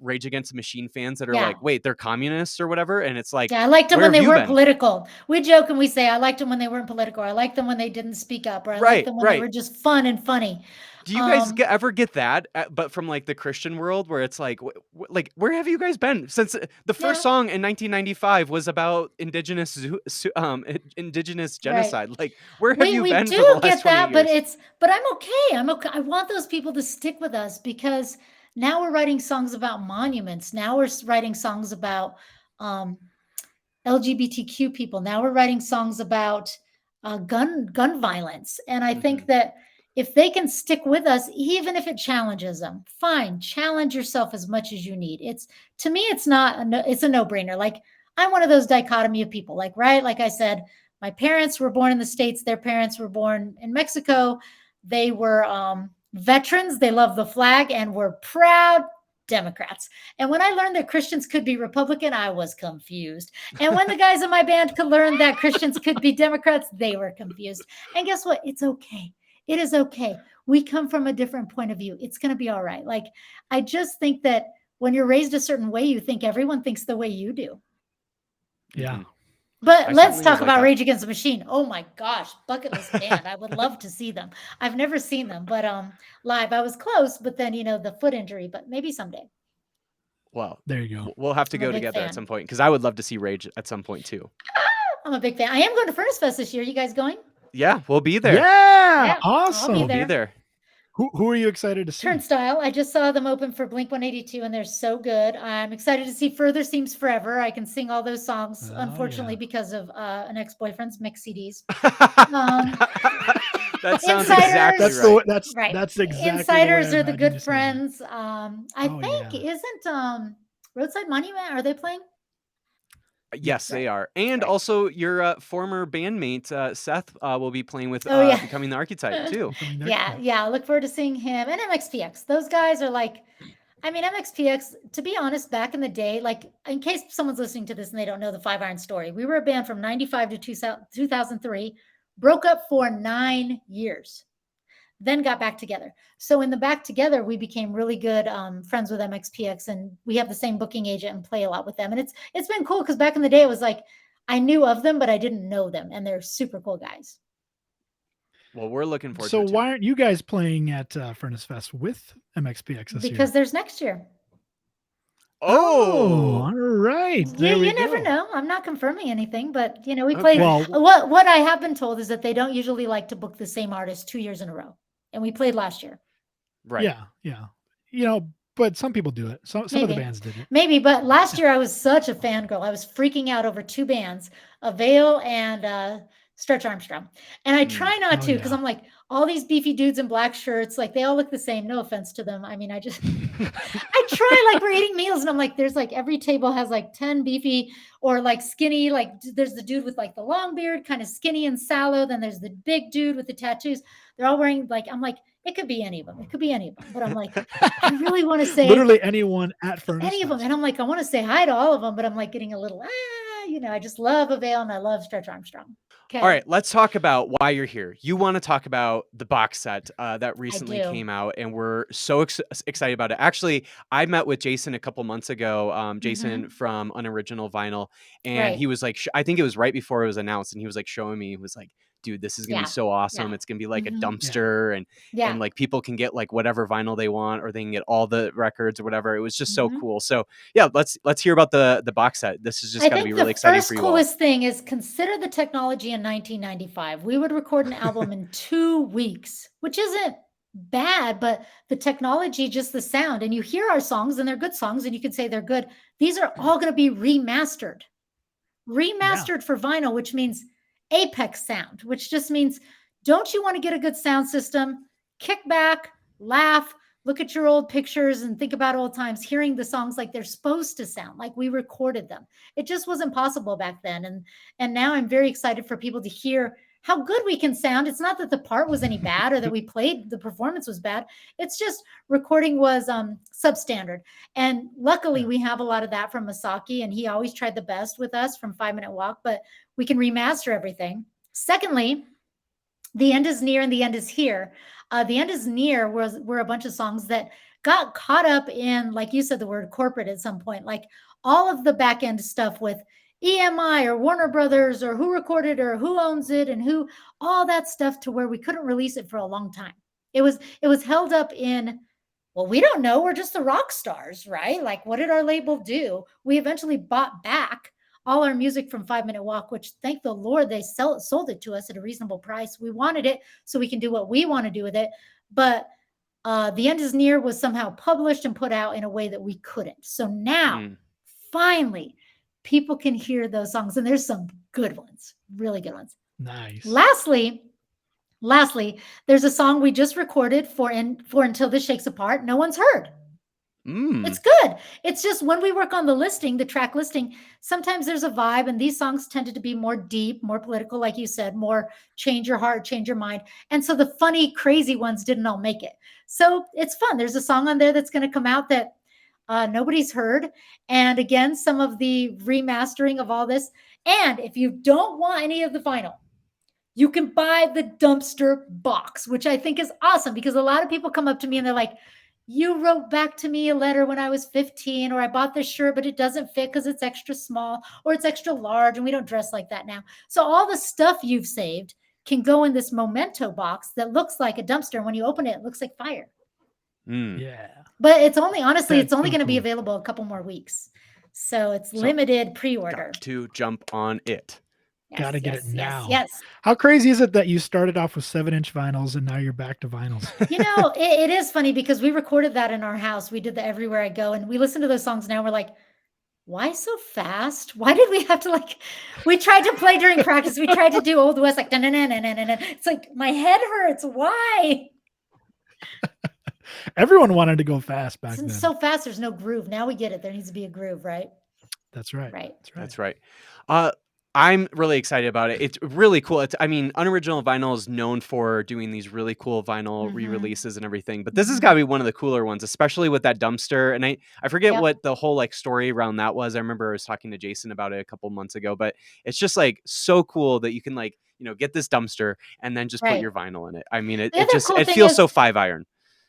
Rage Against the Machine fans that are Yeah. like, wait, they're communists or whatever, and it's like, Yeah, I liked them where when have they you weren't been? political. We joke and we say, I liked them when they weren't political. I liked them when they didn't speak up, or I liked them when they Right. were just fun and funny. Do you guys ever get that, but from like the Christian world, where it's like, like where have you guys been since the first Yeah. song in 1995 was about indigenous Right. genocide? Like, where have you We been for the do last get 28 that, but years? I'm okay. I'm okay. I want those people to stick with us, because now we're writing songs about monuments. Now we're writing songs about um LGBTQ people. Now we're writing songs about gun violence, and I think Mhm. that if they can stick with us, even if it challenges them, fine. Challenge yourself as much as you need. It's, to me, it's not a no, it's a no brainer. Like, I'm one of those dichotomy of people. Like, right, like I said, my parents were born in the States. Their parents were born in Mexico. They were veterans. They love the flag and were proud Democrats. And when I learned that Christians could be Republican, I was confused. And when the guys in my band could learn that Christians could be Democrats, they were confused. And guess what? It's okay. It is okay. We come from a different point of view. It's going to be all right. Like, I just think that when you're raised a certain way, you think everyone thinks the way you do. Yeah. Mhm. But I let's certainly talk was like about that. Rage Against the Machine. Oh my gosh, bucket list band. I would love to see them. I've never seen them, but live I was close, but then the foot injury, but maybe someday. Well, There you go. we'll have to I'm a go big together at fan. some point, because I would love to see Rage at some point too. I'm a big fan. I am going to Furnace Fest this year. You guys going? Yeah, we'll be there. Yeah, Yeah, awesome. I'll We'll be there. Who are you excited to see? Turnstile. I just saw them open for Blink 182, and they're so good. I'm excited to see Further Seems Forever. I can sing all those songs, Oh, unfortunately, yeah. because of an ex-boyfriend's mix CDs. Um, That sounds Insiders, exactly right. right. That's exactly the way Insiders I are the imagined good you saying that. friends. I Oh, think, yeah. isn't Roadside Monument, are they playing? Yes, Yes. they Right. are. And Right. also your former bandmate Seth will be playing with Oh yeah. Becoming the Archetype too. Becoming the Yeah, Archetype. yeah. I look forward to seeing him and MXPX. Those guys are like, I mean, MXPX, to be honest, back in the day, like, in case someone's listening to this and they don't know the Five Iron story, we were a band from 95 to 2003, broke up for 9 years, then got back together. So in the back together, we became really good friends with MXPX, and we have the same booking agent and play a lot with them. And it's been cool, because back in the day, it was like, I knew of them, but I didn't know them, and they're super cool guys. Well, we're looking forward to So it too. why aren't you guys playing at Furnace Fest with MXPX this Because year? there's next year. Oh, all Oh, right. There we You never go. know. I'm not confirming anything, but we played. okay. Well, What I have been told is that they don't usually like to book the same artist 2 years in a row, and we played last year. Right. yeah. But some people do it. Some of the bands did it. Maybe, but last year I was such a fangirl. I was freaking out over 2 bands, Avail and Stretch Armstrong. And I try not Oh, to, because yeah. I'm like, all these beefy dudes in black shirts, like, they all look the same. No offense to them. I mean, I just I try, like, we're eating meals, and I'm like, there's like every table has like 10 beefy or like skinny, like there's the dude with like the long beard, kind of skinny and sallow. Then there's the big dude with the tattoos. They're all wearing, like, I'm like, it could be any of them. It could be any of them. But I'm like, I really want to say Literally anyone at Furnace any of them. Fest. And I'm like, I want to say hi to all of them, but I'm like getting a little, I just love Avail and I love Stretch Armstrong. Okay. All right, let's talk about why you're here. You want to talk about the box set that recently do. came out, and we're so excited about it. Actually, I met with Jason a couple months ago, Jason from Unoriginal Vinyl, and Right. he was like, I think it was right before it was announced, and he was like showing me, he was like, dude, this is gonna be so awesome. It's gonna be like a dumpster, and like people can get like whatever vinyl they want, or they can get all the records or whatever. It was just so cool. So yeah, let's hear about the box set. This is just gotta be really exciting for you all. The first coolest thing is, consider the technology in 1995. We would record an album in 2 weeks, which isn't bad, but the technology, just the sound, and you hear our songs and they're good songs and you can say they're good. These are all going to be remastered for vinyl, which means apex sound, which just means, don't you want to get a good sound system? Kick back, laugh, look at your old pictures and think about old times, hearing the songs like they're supposed to sound, like we recorded them. It just wasn't possible back then. And now I'm very excited for people to hear how good we can sound. It's not that the part was any bad or that we played, the performance was bad. It's just recording was substandard. And luckily we have a lot of that from Masaki, and he always tried the best with us from 5 Minute Walk, but we can remaster everything. Secondly, The End Is Near and The End Is Here. The End Is Near were a bunch of songs that got caught up in, like you said, the word corporate at some point, like all of the back end stuff with EMI or Warner Brothers or who recorded or who owns it and who, all that stuff, to where we couldn't release it for a long time. It was held up in, well, we don't know. We're just the rock stars, right? Like, what did our label do? We eventually bought back all our music from 5 Minute Walk, which, thank the Lord, they sold it to us at a reasonable price. We wanted it so we can do what we want to do with it. But The End Is Near was somehow published and put out in a way that we couldn't. So now, finally, people can hear those songs, and there's some good ones, really good ones. Nice. Lastly, there's a song we just recorded for Until This Shakes Apart. No one's heard. It's good. It's just, when we work on the listing, the track listing, sometimes there's a vibe, and these songs tended to be more deep, more political, like you said, more change your heart, change your mind. And so the funny, crazy ones didn't all make it. So it's fun. There's a song on there that's going to come out that nobody's heard. And again, some of the remastering of all this. And if you don't want any of the vinyl, you can buy the dumpster box, which I think is awesome, because a lot of people come up to me and they're like, you wrote back to me a letter when I was 15, or I bought this shirt, but it doesn't fit because it's extra small or it's extra large, and we don't dress like that now. So all the stuff you've saved can go in this memento box that looks like a dumpster. And when you open it, it looks like fire. Yeah. But it's only, honestly, it's only going to be available a couple more weeks. So it's limited pre-order. Got to jump on it. Yes, Gotta get it now. Yes. How crazy is it that you started off with 7-inch vinyls and now you're back to vinyls? You know, it is funny, because we recorded that in our house. We did the Everywhere I Go, and we listen to those songs now. We're like, why so fast? Why did we have to, like, we tried to play during practice. We tried to do Old West, like, it's like, my head hurts. Why? Everyone wanted to go fast back then. So fast, there's no groove. Now we get it. There needs to be a groove, right? That's right. Right. That's right. I'm really excited about it. It's really cool. I mean, Unoriginal Vinyl is known for doing these really cool vinyl re-releases and everything, but this has got to be one of the cooler ones, especially with that dumpster. And I forget what the whole like story around that was. I remember I was talking to Jason about it a couple months ago, but it's just like so cool that you can, like, you know, get this dumpster and then just put your vinyl in it. I mean, it feels so 5-iron.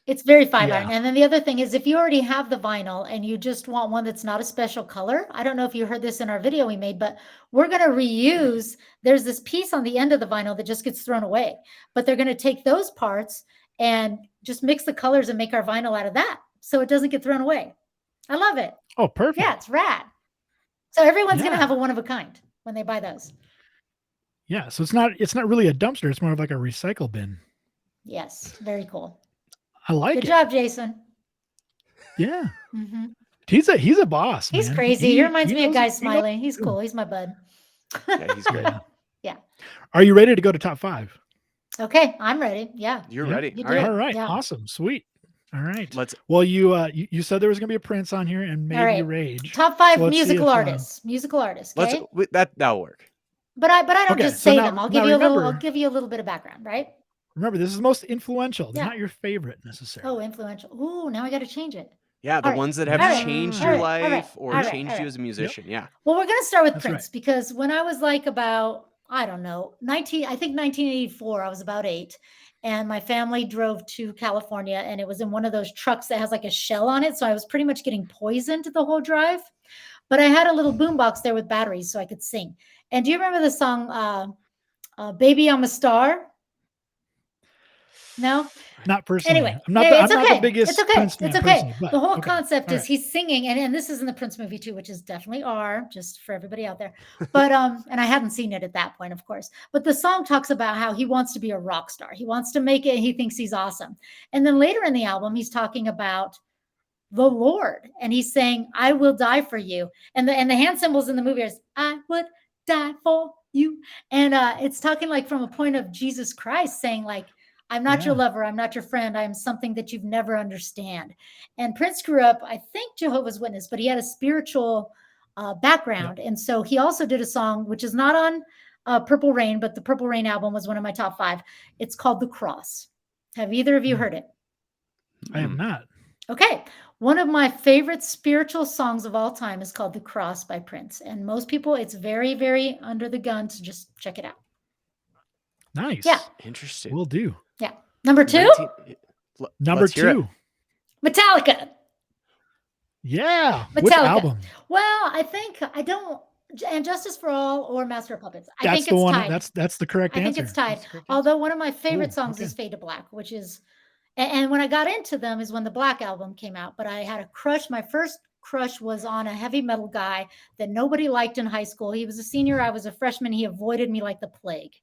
It's very 5-iron. And then the other thing is, if you already have the vinyl and you just want one that's not a special color, I don't know if you heard this in our video we made, but we're going to reuse, there's this piece on the end of the vinyl that just gets thrown away, but they're going to take those parts and just mix the colors and make our vinyl out of that, so it doesn't get thrown away. I love it. Oh, perfect. Yeah, it's rad. So everyone's going to have a one of a kind when they buy those. Yeah. So it's not really a dumpster. It's more of like a recycle bin. Yes. Very cool. I like it. Good job, Jason. Yeah. He's a boss. He's man. Crazy. He reminds me of Guy Smiley. He's cool. He's my bud. Yeah, he's good. Yeah. Are you ready to go to top 5? Okay, I'm ready. Yeah. You're ready. All right. Yeah. Awesome. Sweet. All right. Let's. Well, you said there was going to be a Prince on here and maybe Rage. Top 5 musical artists. Musical artists. Okay. That'll work. But I don't just say them. I'll give you a little bit of background, right? Remember, this is the most influential. They're not your favorite necessarily. Oh, influential. Ooh, now I got to change it. Yeah, the ones that have changed your life or changed you as a musician. Yeah. Well, we're going to start with Prince, because when I was like about, I don't know, 1984, I was about 8. And my family drove to California, and it was in one of those trucks that has like a shell on it. So I was pretty much getting poisoned the whole drive. But I had a little boombox there with batteries so I could sing. And do you remember the song, Baby, I'm a Star. No? Not personally. Anyway, I'm not yeah, the it's okay. It's biggest okay. Prince It's fan okay. personally, but The whole okay. concept All is right. he's singing, and this is in the Prince movie too, which is definitely R, just for everybody out there. But and I hadn't seen it at that point, of course. But the song talks about how he wants to be a rock star. He wants to make it, and he thinks he's awesome. And then later in the album, he's talking about the Lord, and he's saying, "I will die for you." And the hand symbols in the movie is, "I would die for you," and it's talking like from a point of Jesus Christ saying like, "I'm not your Yeah. lover, I'm not your friend, I am something that you've never understand." And Prince grew up, I think, Jehovah's Witness, but he had a spiritual Yep. background, and so he also did a song which is not on Purple Rain, but the Purple Rain album was one of my top 5. It's called "The Cross." Have either of you heard it? I have not. Okay. One of my favorite spiritual songs of all time is called "The Cross" by Prince. And most people, it's very, very under the gun. So just check it out. Nice. Yeah. Interesting. Will do. Yeah. Number 2, 19 Number let's hear it. 2. Metallica. Yeah. Metallica. Which album? Well, I think I don't. And Justice for All or Master of Puppets. I That's think the it's one. tied. That's the correct I answer. think it's tied. That's the correct Although one of my favorite Cool. songs is Fade to Black, which is, and when I got into them is when the Black album came out. But I had a crush. My first crush was on a heavy metal guy that nobody liked in high school. He was a senior. I was a freshman. He avoided me like the plague.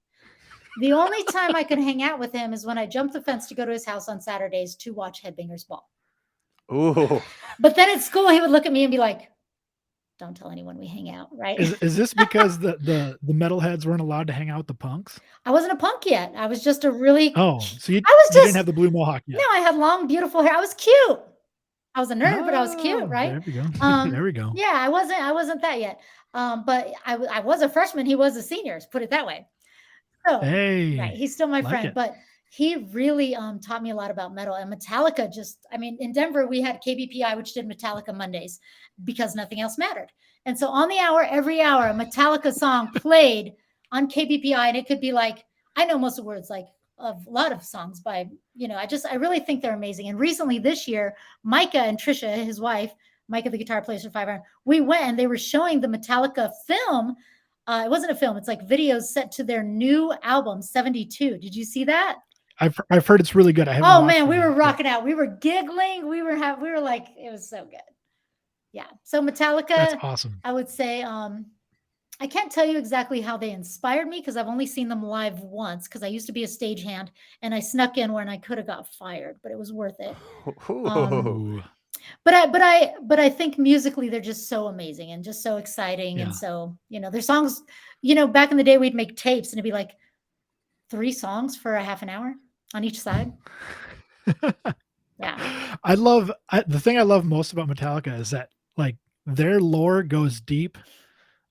The only time I could hang out with him is when I jumped the fence to go to his house on Saturdays to watch Headbangers Ball. Ooh. But then at school, he would look at me and be like, "Don't tell anyone we hang out," right? Is this because the metalheads weren't allowed to hang out with the punks? I wasn't a punk yet. I was just a really. Oh, so you I was didn't just have the blue mohawk yet. no. I had long, beautiful hair. I was cute. I was a nerd, but I was cute, Oh, right? There we go. There we go. Yeah, I wasn't that yet. But I was a freshman. He was a senior. Put it that way. So, Hey, right, he's still my like friend, it. but he really taught me a lot about metal and Metallica. Just, I mean, in Denver we had KBPI, which did Metallica Mondays because nothing else mattered. And so on the hour, every hour, a Metallica song played on KBPI, and it could be like, I know most of the words, like of a lot of songs by, I really think they're amazing. And recently this year, Micah and Trisha, his wife, Micah, the guitar player for 5 Iron, we went and they were showing the Metallica film. It wasn't a film. It's like videos set to their new album, 72. Did you see that? I've heard it's really good. I haven't. Oh watched man, it we were yet, rocking out. We were giggling. We were like, it was so good. Yeah. So Metallica, That's awesome. I would say, I can't tell you exactly how they inspired me because I've only seen them live once because I used to be a stagehand and I snuck in when I could have got fired, but it was worth it. Ooh. But I think musically they're just so amazing and just so exciting. Yeah. And so, their songs, back in the day we'd make tapes and it'd be like 3 songs for a half an hour on each side. Yeah. The thing I love most about Metallica is that like their lore goes deep.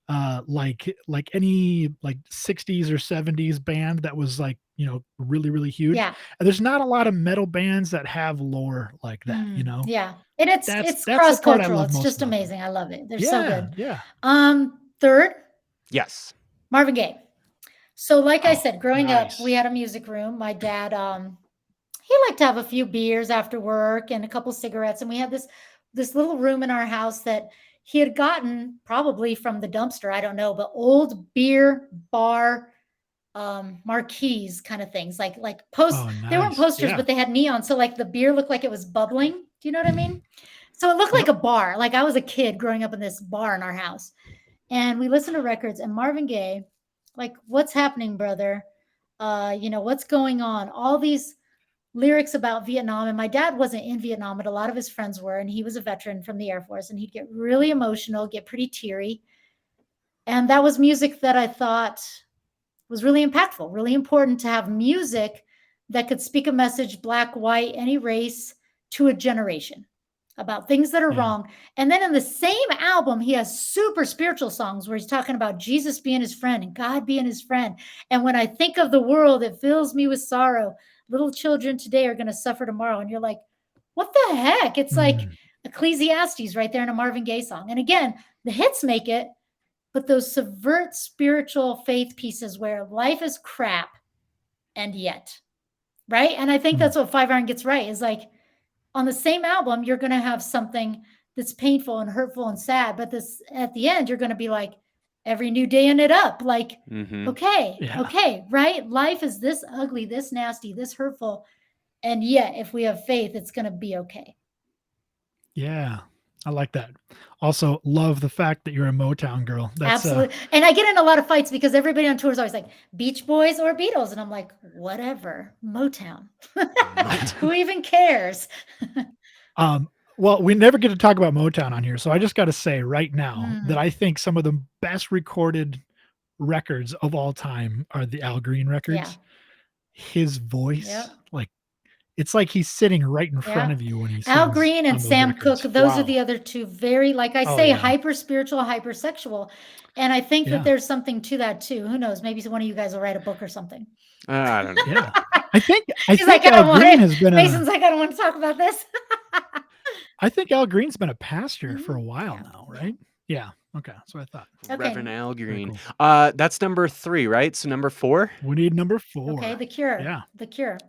Like any like 60s or 70s band that was like, really, really huge. Yeah. And there's not a lot of metal bands that have lore like that, Yeah. And it's that's cross-cultural. It's just amazing. I love it. They're so good. Yeah. Third, Yes. Marvin Gaye. So like I said, growing up, nice. we had a music room. My dad, he liked to have a few beers after work and a couple cigarettes. And we had this little room in our house that he had gotten probably from the dumpster. I don't know, but old beer bar marquees kind of things, like posts. Oh, nice. They weren't posters, Yeah. but they had neon. So like the beer looked like it was bubbling. Do you know what I mean? So it looked like a bar. Like I was a kid growing up in this bar in our house. And we listened to records and Marvin Gaye, like, "What's happening, brother? What's going on?" All these lyrics about Vietnam. And my dad wasn't in Vietnam, but a lot of his friends were. And he was a veteran from the Air Force. And he'd get really emotional, get pretty teary. And that was music that I thought was really impactful, really important to have music that could speak a message, black, white, any race, to a generation about things that are wrong. And then in the same album, he has super spiritual songs where he's talking about Jesus being his friend and God being his friend. And when I think of the world, it fills me with sorrow. Little children today are going to suffer tomorrow. And you're like, what the heck? It's like Ecclesiastes right there in a Marvin Gaye song. And again, the hits make it, but those subvert spiritual faith pieces where life is crap and yet, right? And I think that's what 5 Iron gets right, is like, on the same album, you're going to have something that's painful and hurtful and sad, but this at the end, you're going to be like, every new day in it up. Like, Mhm. okay, right? Life is this ugly, this nasty, this hurtful. And yet, if we have faith, it's going to be okay. Yeah. I like that. Also, love the fact that you're a Motown girl. That's Absolutely. And I get in a lot of fights because everybody on tour is always like, Beach Boys or Beatles. And I'm like, whatever, Motown. Who even cares? Well, we never get to talk about Motown on here, so I just got to say right now that Mm, I think some of the best recorded records of all time are the Al Green yeah. records. His voice, Yep. like it's like he's sitting right in front Yeah. of you when he Al sings Green and on those Sam Cooke, records. those are Wow. the other two very, like I Oh say, yeah. hyper spiritual, hypersexual. And I think that Yeah. there's something to that too. Who knows? Maybe one of you guys will write a book or something. I don't know. Yeah. I think I He's like, think I Al don't want Green it. has been Mason's like, I don't want to talk about this. I think Al Green's been a pastor for a while Yeah. now, right? Yeah. Okay. So I thought. Reverend Okay. Al Very Green. cool. That's number 3, right? So number 4? We need number Okay. 4. The Cure. Yeah. The Cure.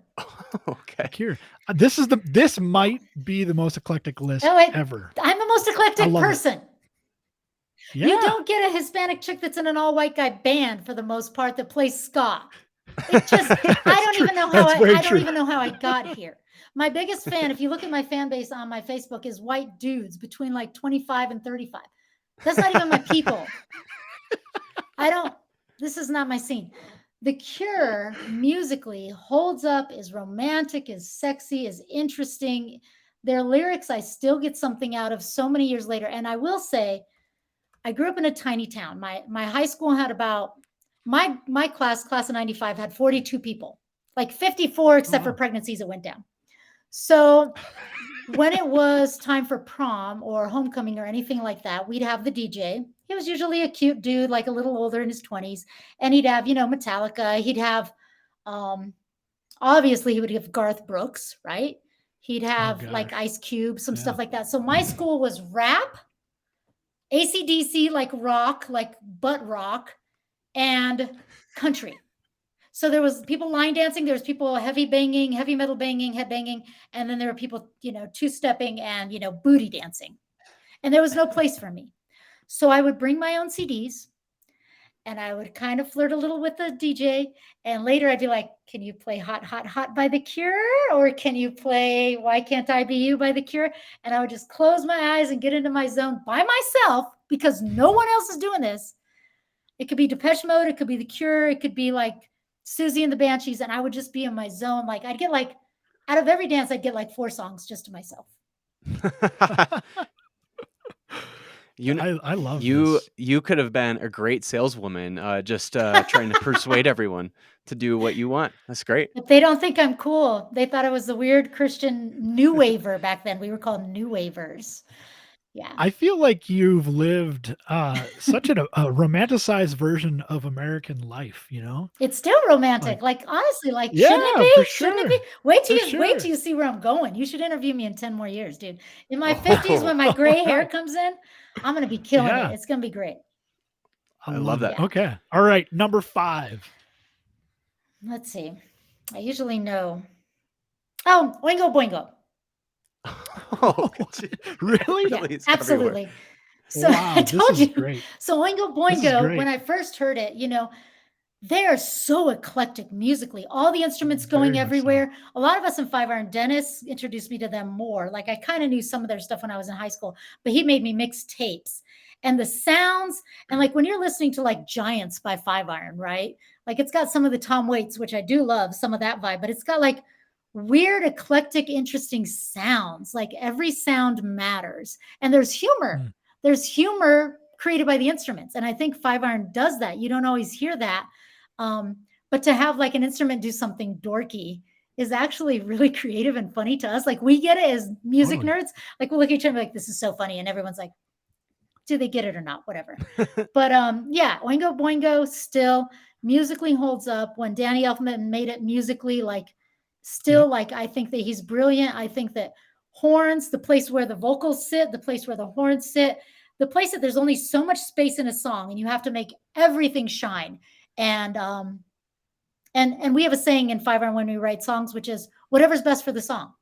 Okay. Cure. This might be the most eclectic list Oh, ever. I'm the most I eclectic love it. person. Yeah. You don't get a Hispanic chick that's in an all-white guy band for the most part that plays ska. It just, I don't true. even know how That's very I don't true. even know how I got here. My biggest fan, if you look at my fan base on my Facebook, is white dudes between like 25 and 35. That's not even my people. This is not my scene. The Cure musically holds up, is romantic, is sexy, is interesting. Their lyrics, I still get something out of so many years later. And I will say, I grew up in a tiny town. My high school had about my class of 95 had 42 people, like 54 Oh, except for wow. pregnancies that went down. So when it was time for prom or homecoming or anything like that, we'd have the DJ. He was usually a cute dude, like a little older in his 20s, and he'd have, Metallica. He'd have obviously he would have Garth Brooks, right? He'd Oh have like gosh. Ice Cube, some Yeah. stuff like that. So my school was rap, AC/DC, like rock, like butt rock, and country. So there was people line dancing, there was people heavy banging, heavy metal banging, head banging, and then there were people, two-stepping and, booty dancing. And there was no place for me. So I would bring my own CDs and I would kind of flirt a little with the DJ. And later I'd be like, can you play Hot, Hot, Hot by The Cure? Or can you play Why Can't I Be You by The Cure? And I would just close my eyes and get into my zone by myself because no one else is doing this. It could be Depeche Mode. It could be The Cure. It could be like Susie and the Banshees. And I would just be in my zone. Like I'd get like, out of every dance, I'd get like 4 songs just to myself. I love you this. you could have been a great saleswoman, just trying to persuade everyone to do what you want. That's great. But they don't think I'm cool. They thought I was the weird Christian new waver back then. We were called new wavers. Yeah. I feel like you've lived such a romanticized version of American life, you know? It's still romantic. Like honestly, like shouldn't it Yeah, be? for Shouldn't it sure. be? Wait till For wait sure. till you see where I'm going. You should interview me in 10 more years, dude. In my 50s, Oh, when my gray hair Alright. comes in, I'm gonna be killing it. Yeah. It's gonna be great. I I love love it. that. Yeah. Okay. All right. Number 5. Let's see. I usually know. Oh, Oingo Boingo. Oh, Really? Yeah, it's everywhere. absolutely. So Wow, I this told is you. great. So Oingo This is Boingo, great. when I first heard it, they are so eclectic musically. All the instruments Very going much so. everywhere. A lot of us in Five Iron, Dennis introduced me to them more. Like I kind of knew some of their stuff when I was in high school, but he made me mix tapes. And the sounds, and like when you're listening to like Giants by Five Iron, right? Like it's got some of the Tom Waits, which I do love, some of that vibe, but it's got like weird, eclectic, interesting sounds. Like every sound matters. And there's humor. Mm. There's humor created by the instruments. And I think Five Iron does that. You don't always hear that. But to have like an instrument do something dorky is actually really creative and funny to us. Like we get it as music Totally. nerds. Like we'll look at each other and be like, this is so funny. And everyone's like, do they get it or not? Whatever. But yeah, Oingo Boingo still musically holds up. When Danny Elfman made it musically, like still Yep. like I think that he's brilliant. I think that horns, the place where the vocals sit, the place where the horns sit, the place that there's only so much space in a song and you have to make everything shine. And we have a saying in Five Iron when we write songs, which is whatever's best for the song.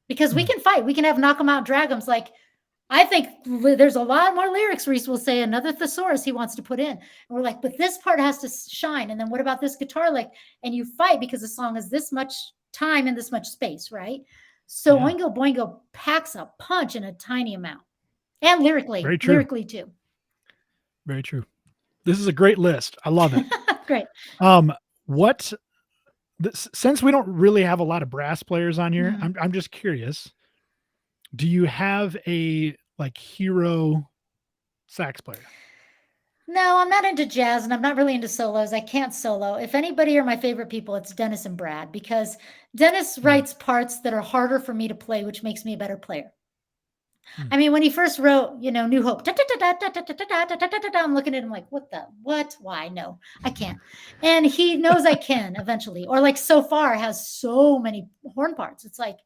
Because we can fight, we can have knock 'em out, drag 'em's like I think there's a lot more lyrics. Reese will say another thesaurus he wants to put in. And we're like, but this part has to shine. And then what about this guitar lick? And you fight because the song is this much time and this much space, right? So Oingo Boingo packs a punch in a tiny amount. And lyrically too. Very true. This is a great list. I love it. Great. Since we don't really have a lot of brass players on here, I'm just curious. Do you have a hero sax player? No, I'm not into jazz and I'm not really into solos. I can't solo. If anybody are my favorite people, it's Dennis and Brad, because Dennis writes parts that are harder for me to play, which makes me a better player. I mean, when he first wrote, New Hope, I'm looking at him like, what? Why? No, I can't. And he knows I can eventually. Or like So Far has so many horn parts. It's like,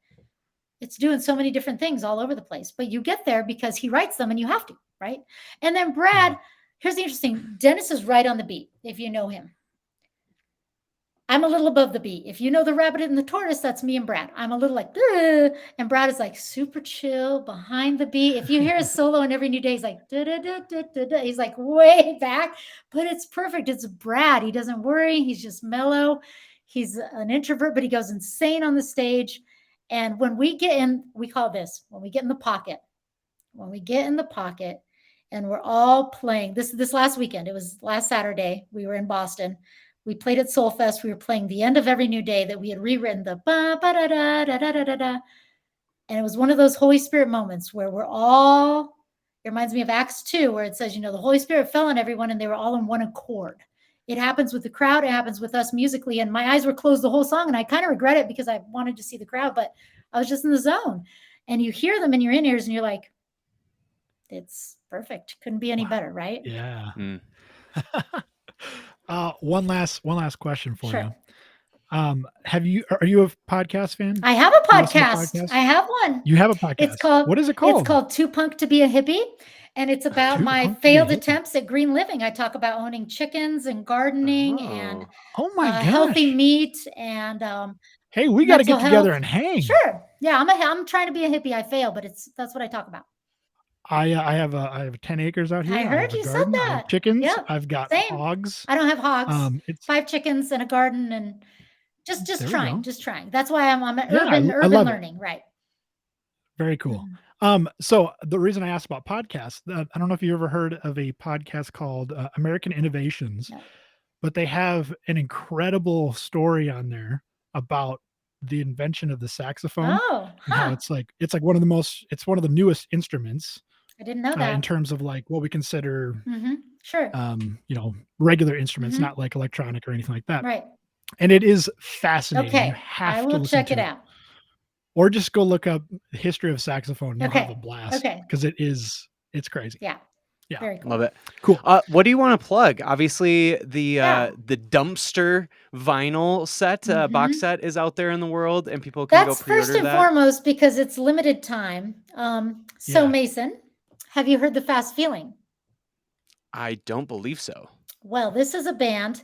it's doing so many different things all over the place. But you get there because he writes them and you have to, right? And then Brad, here's the interesting, Dennis is right on the beat, if you know him. I'm a little above the beat. If you know The Rabbit and the Tortoise, that's me and Brad. I'm a little like, ugh, and Brad is like super chill behind the beat. If you hear his solo in Every New Day, he's like, da, da, da, da, da, da. He's like way back, but it's perfect. It's Brad. He doesn't worry. He's just mellow. He's an introvert, but he goes insane on the stage. And when we get in, we call this, when we get in the pocket, and we're all playing this last weekend, it was last Saturday, we were in Boston. We played at Soul Fest. We were playing the end of Every New Day that we had rewritten, the ba ba da da da da da da da. And it was one of those Holy Spirit moments where we're all, it reminds me of Acts 2, where it says, the Holy Spirit fell on everyone and they were all in one accord. It happens with the crowd. It happens with us musically. And my eyes were closed the whole song. And I kind of regret it because I wanted to see the crowd, but I was just in the zone. And you hear them in your in-ears and you're like, it's perfect. Couldn't be any better, right? Yeah. One last question for you. Are you a podcast fan? I have a podcast. I have one. You have a podcast. What is it called? It's called Too Punk to Be a Hippie. And it's about my failed attempts at green living. I talk about owning chickens and gardening and healthy meat and hey, we got to get together and hang. Sure. Yeah, I'm trying to be a hippie. I fail, but that's what I talk about. I have 10 acres out here. I heard you said that. I have chickens. Yep. I've got hogs. I don't have hogs. 5 chickens and a garden and just trying. That's why I'm urban learning. Right. Very cool. So the reason I asked about podcasts, I don't know if you ever heard of a podcast called American Innovations, but they have an incredible story on there about the invention of the saxophone. And how it's like one of the newest instruments. I didn't know that. In terms of what we consider, regular instruments, not like electronic or anything like that. Right. And it is fascinating. Okay. You have I will check it out. Or just go look up the history of saxophone. You'll have a blast. Okay. Because it's crazy. Yeah. Yeah. Very cool. Love it. Cool. What do you want to plug? Obviously, the dumpster vinyl set, box set is out there in the world, and people can go pre-order that. That's first and foremost because it's limited time. Mason, have you heard The Fast Feeling? I don't believe so. Well, this is a band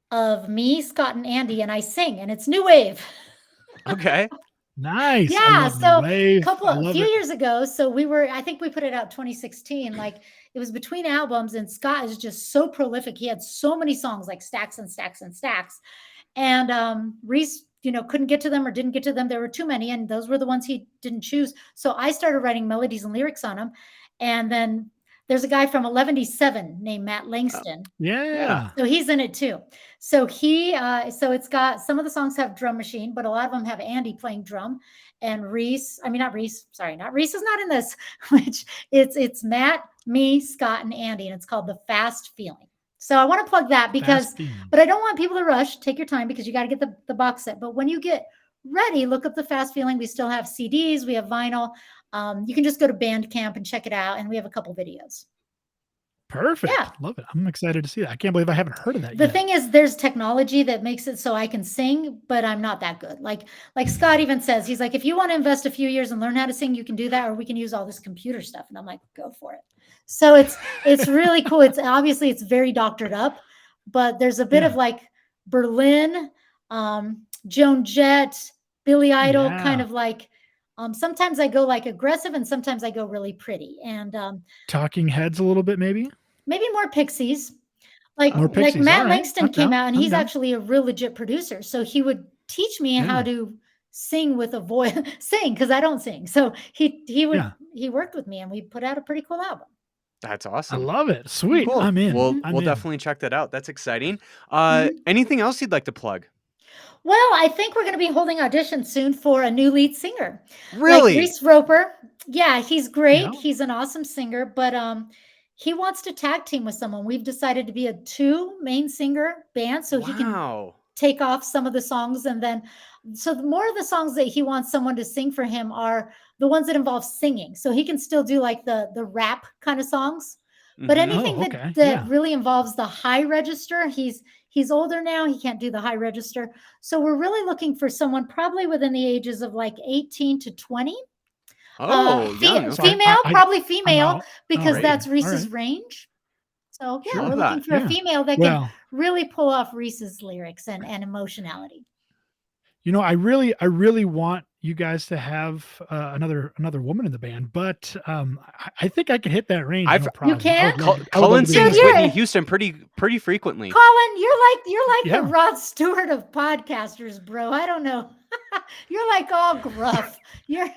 of me, Scott, and Andy, and I sing, and it's new wave. Okay. Nice. Yeah. So a few years ago, I think we put it out 2016. Like it was between albums, and Scott is just so prolific. He had so many songs, like stacks and stacks and stacks. And Reese, couldn't get to them or didn't get to them. There were too many, and those were the ones he didn't choose. So I started writing melodies and lyrics on them. And then there's a guy from 11D7 named Matt Langston. Yeah. So he's in it too. So so it's got, some of the songs have drum machine, but a lot of them have Andy playing drum. And Reese is not in this, which it's Matt, me, Scott, and Andy, and it's called The Fast Feeling. So I want to plug that but I don't want people to rush. Take your time because you got to get the box set. But when you get ready, look up The Fast Feeling. We still have CDs. We have vinyl. You can just go to Bandcamp and check it out. And we have a couple videos. Perfect. Yeah. Love it. I'm excited to see that. I can't believe I haven't heard of that yet. The thing is, there's technology that makes it so I can sing, but I'm not that good. Like Scott even says, he's like, if you want to invest a few years and learn how to sing, you can do that, or we can use all this computer stuff. And I'm like, go for it. So it's really cool. It's very doctored up, but there's a bit of like Berlin, Joan Jett, Billy Idol, kind of like Sometimes I go like aggressive and sometimes I go really pretty. And Talking Heads a little bit, maybe? maybe more Pixies. More Like Pixies. All Matt right. Langston I'm came down. out and I'm he's down. actually a real legit producer. So he would teach me how Yeah. to sing with a voice, sing because I don't sing. So Yeah. he worked with me and we put out a pretty cool album. That's I awesome. love it. Sweet. Cool. I'm in. We'll I'm we'll in. definitely check that out. That's exciting. Mhm. Anything else you'd like to plug? Well, I think we're going to be holding auditions soon for a new lead singer, like Really? Reese Roper. Yeah, he's Yeah. great. He's an awesome singer, but he wants to tag team with someone. We've decided to be a two main singer band, so he can Wow. take off some of the songs, and then so the more of the songs that he wants someone to sing for him are the ones that involve singing. So he can still do like the rap kind of songs, but Mhm. anything Oh, that okay. that Yeah. really involves the high register, he's older now, he can't do the high register. So we're really looking for someone probably within the ages of like 18 to 20. Oh, young. So Okay. Female, probably I'm female out. All because right. that's All Reese's right. range. So yeah, Sure. we're Love looking that. for a Yeah. female that can Well, really pull off Reese's lyrics and emotionality. I really want you guys to have another woman in the band, but I think I could hit that range I've no You problem. I can? would love to. I would love Cullen to be in Dude, that sings band. Whitney you're Houston pretty frequently. Colin, you're like the Yeah. Rod Stewart of podcasters, bro. I don't know. You're like all gruff. You're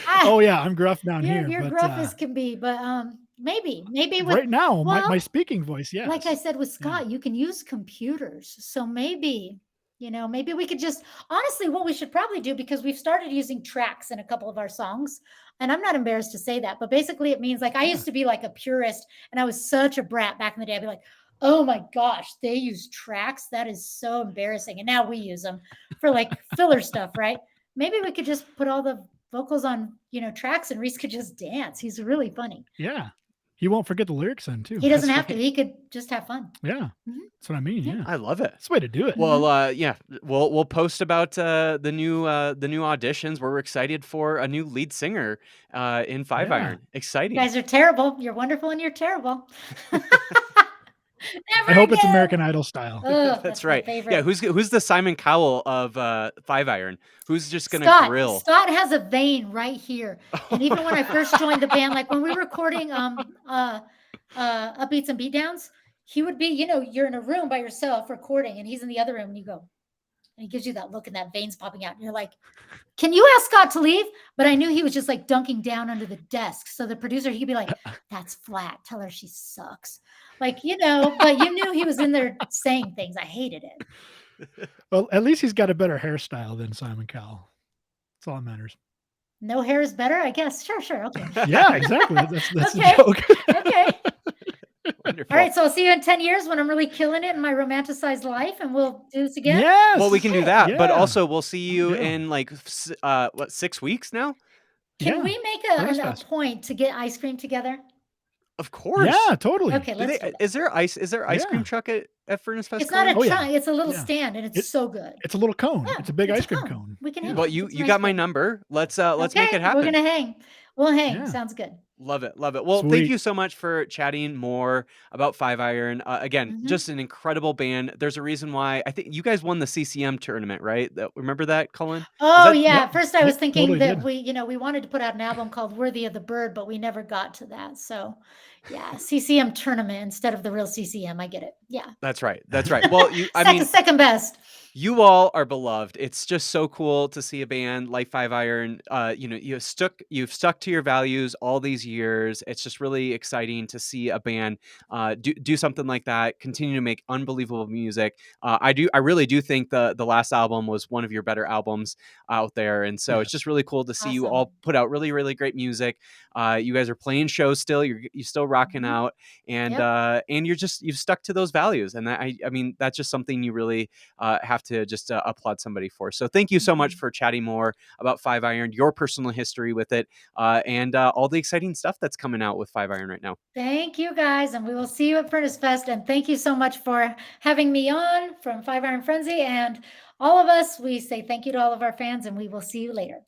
I Oh yeah, I'm gruff down here, you're but gruff as can be, but maybe with right now, my well, speaking voice, like I yes. said with Yeah. Scott, you can use computers. So maybe, maybe we could just honestly what we should probably do because we've started using tracks in a couple of our songs. And I'm not embarrassed to say that, but basically it means like I Yeah. used to be like a purist and I was such a brat back in the day. I'd be like, oh my gosh, they use tracks. That is so embarrassing. And now we use them for like filler stuff, right? Maybe we could just put all the vocals on, tracks and Reese could just dance. He's really funny. Yeah. He won't forget the lyrics then too. He doesn't That's have to. right. He could just have fun. Yeah. Mhm. That's what I mean. Yeah. Yeah. I love it. That's the way to do it. Mhm. Well, yeah, we'll post about the new auditions. We're excited for a new lead singer in Five Yeah. Iron. You Exciting. guys are terrible. You're wonderful and you're terrible. I Never hope it's again. American Idol style. Oh, That's that's my right. Yeah, favorite. who's the Simon Cowell of Five Iron? Who's just gonna Scott. grill? Scott has a vein right here. And even when I first joined the band, like when we were recording upbeats and beatdowns, he would be, you're in a room by yourself recording and he's in the other room and you go, and he gives you that look and that veins popping out. And you're like, can you ask Scott to leave? But I knew he was just like dunking down under the desk. So the producer, he'd be like, that's flat. Tell her she sucks. Like, but you knew he was in there saying things. I hated it. Well, at least he's got a better hairstyle than Simon Cowell. That's all that matters. No hair is better, I guess. Sure. Okay. Yeah, exactly. That's Okay. the joke. Okay. Wonderful. All right. So I'll see you in 10 years when I'm really killing it in my romanticized life and we'll do this again. Yes. Well, we can do that, but Yeah. also we'll see you Yeah. in like 6 weeks now? Can Yeah. we make Furnace a Fest. point to get ice cream together? Of course. Yeah, totally. Okay, Do let's they, do that. is there ice cream Yeah. truck at Furnace Fest? It's not a Oh, yeah. trunk, it's a little Yeah. stand and it's It- so good. It's a little cone. Yeah, It's a big it's a ice cream cone. cone. We can Yeah. handle Well, it. you It's a you nice got my thing. number. Let's make it We're happen. gonna hang. We'll hang. Yeah. Sounds good. Love it. Love it. Well, thank Sweet. you so much for chatting more about Five Iron. Again, Mhm. just an incredible band. There's a reason why I think you guys won the CCM tournament, right? Remember that, Cullen? Oh, that- yeah. Yep. At first I was Yep, thinking totally that did. we wanted to put out an album called Worthy of the Bird, but we never got to that. So, yeah, CCM tournament instead of the real CCM. I get it. Yeah. That's right. That's right. Well, I mean, Second best. you all are beloved. It's just so cool to see a band like Five Iron. You've stuck to your values all these years. It's just really exciting to see a band do something like that. Continue to make unbelievable music. I really do think the last album was one of your better albums out there, and so it's Yes. just really cool to see you Awesome. all put out really really great music. You guys are playing shows still. You're still rocking Mhm. out, and Yep. and you've stuck to those values, and I mean that's just something you really have to just applaud somebody for. So thank you so much Mhm. for chatting more about Five Iron, your personal history with it, and all the exciting stuff that's coming out with Five Iron right now. Thank you guys, and we will see you at Furnace Fest. And thank you so much for having me on from Five Iron Frenzy. And all of us, we say thank you to all of our fans, and we will see you later.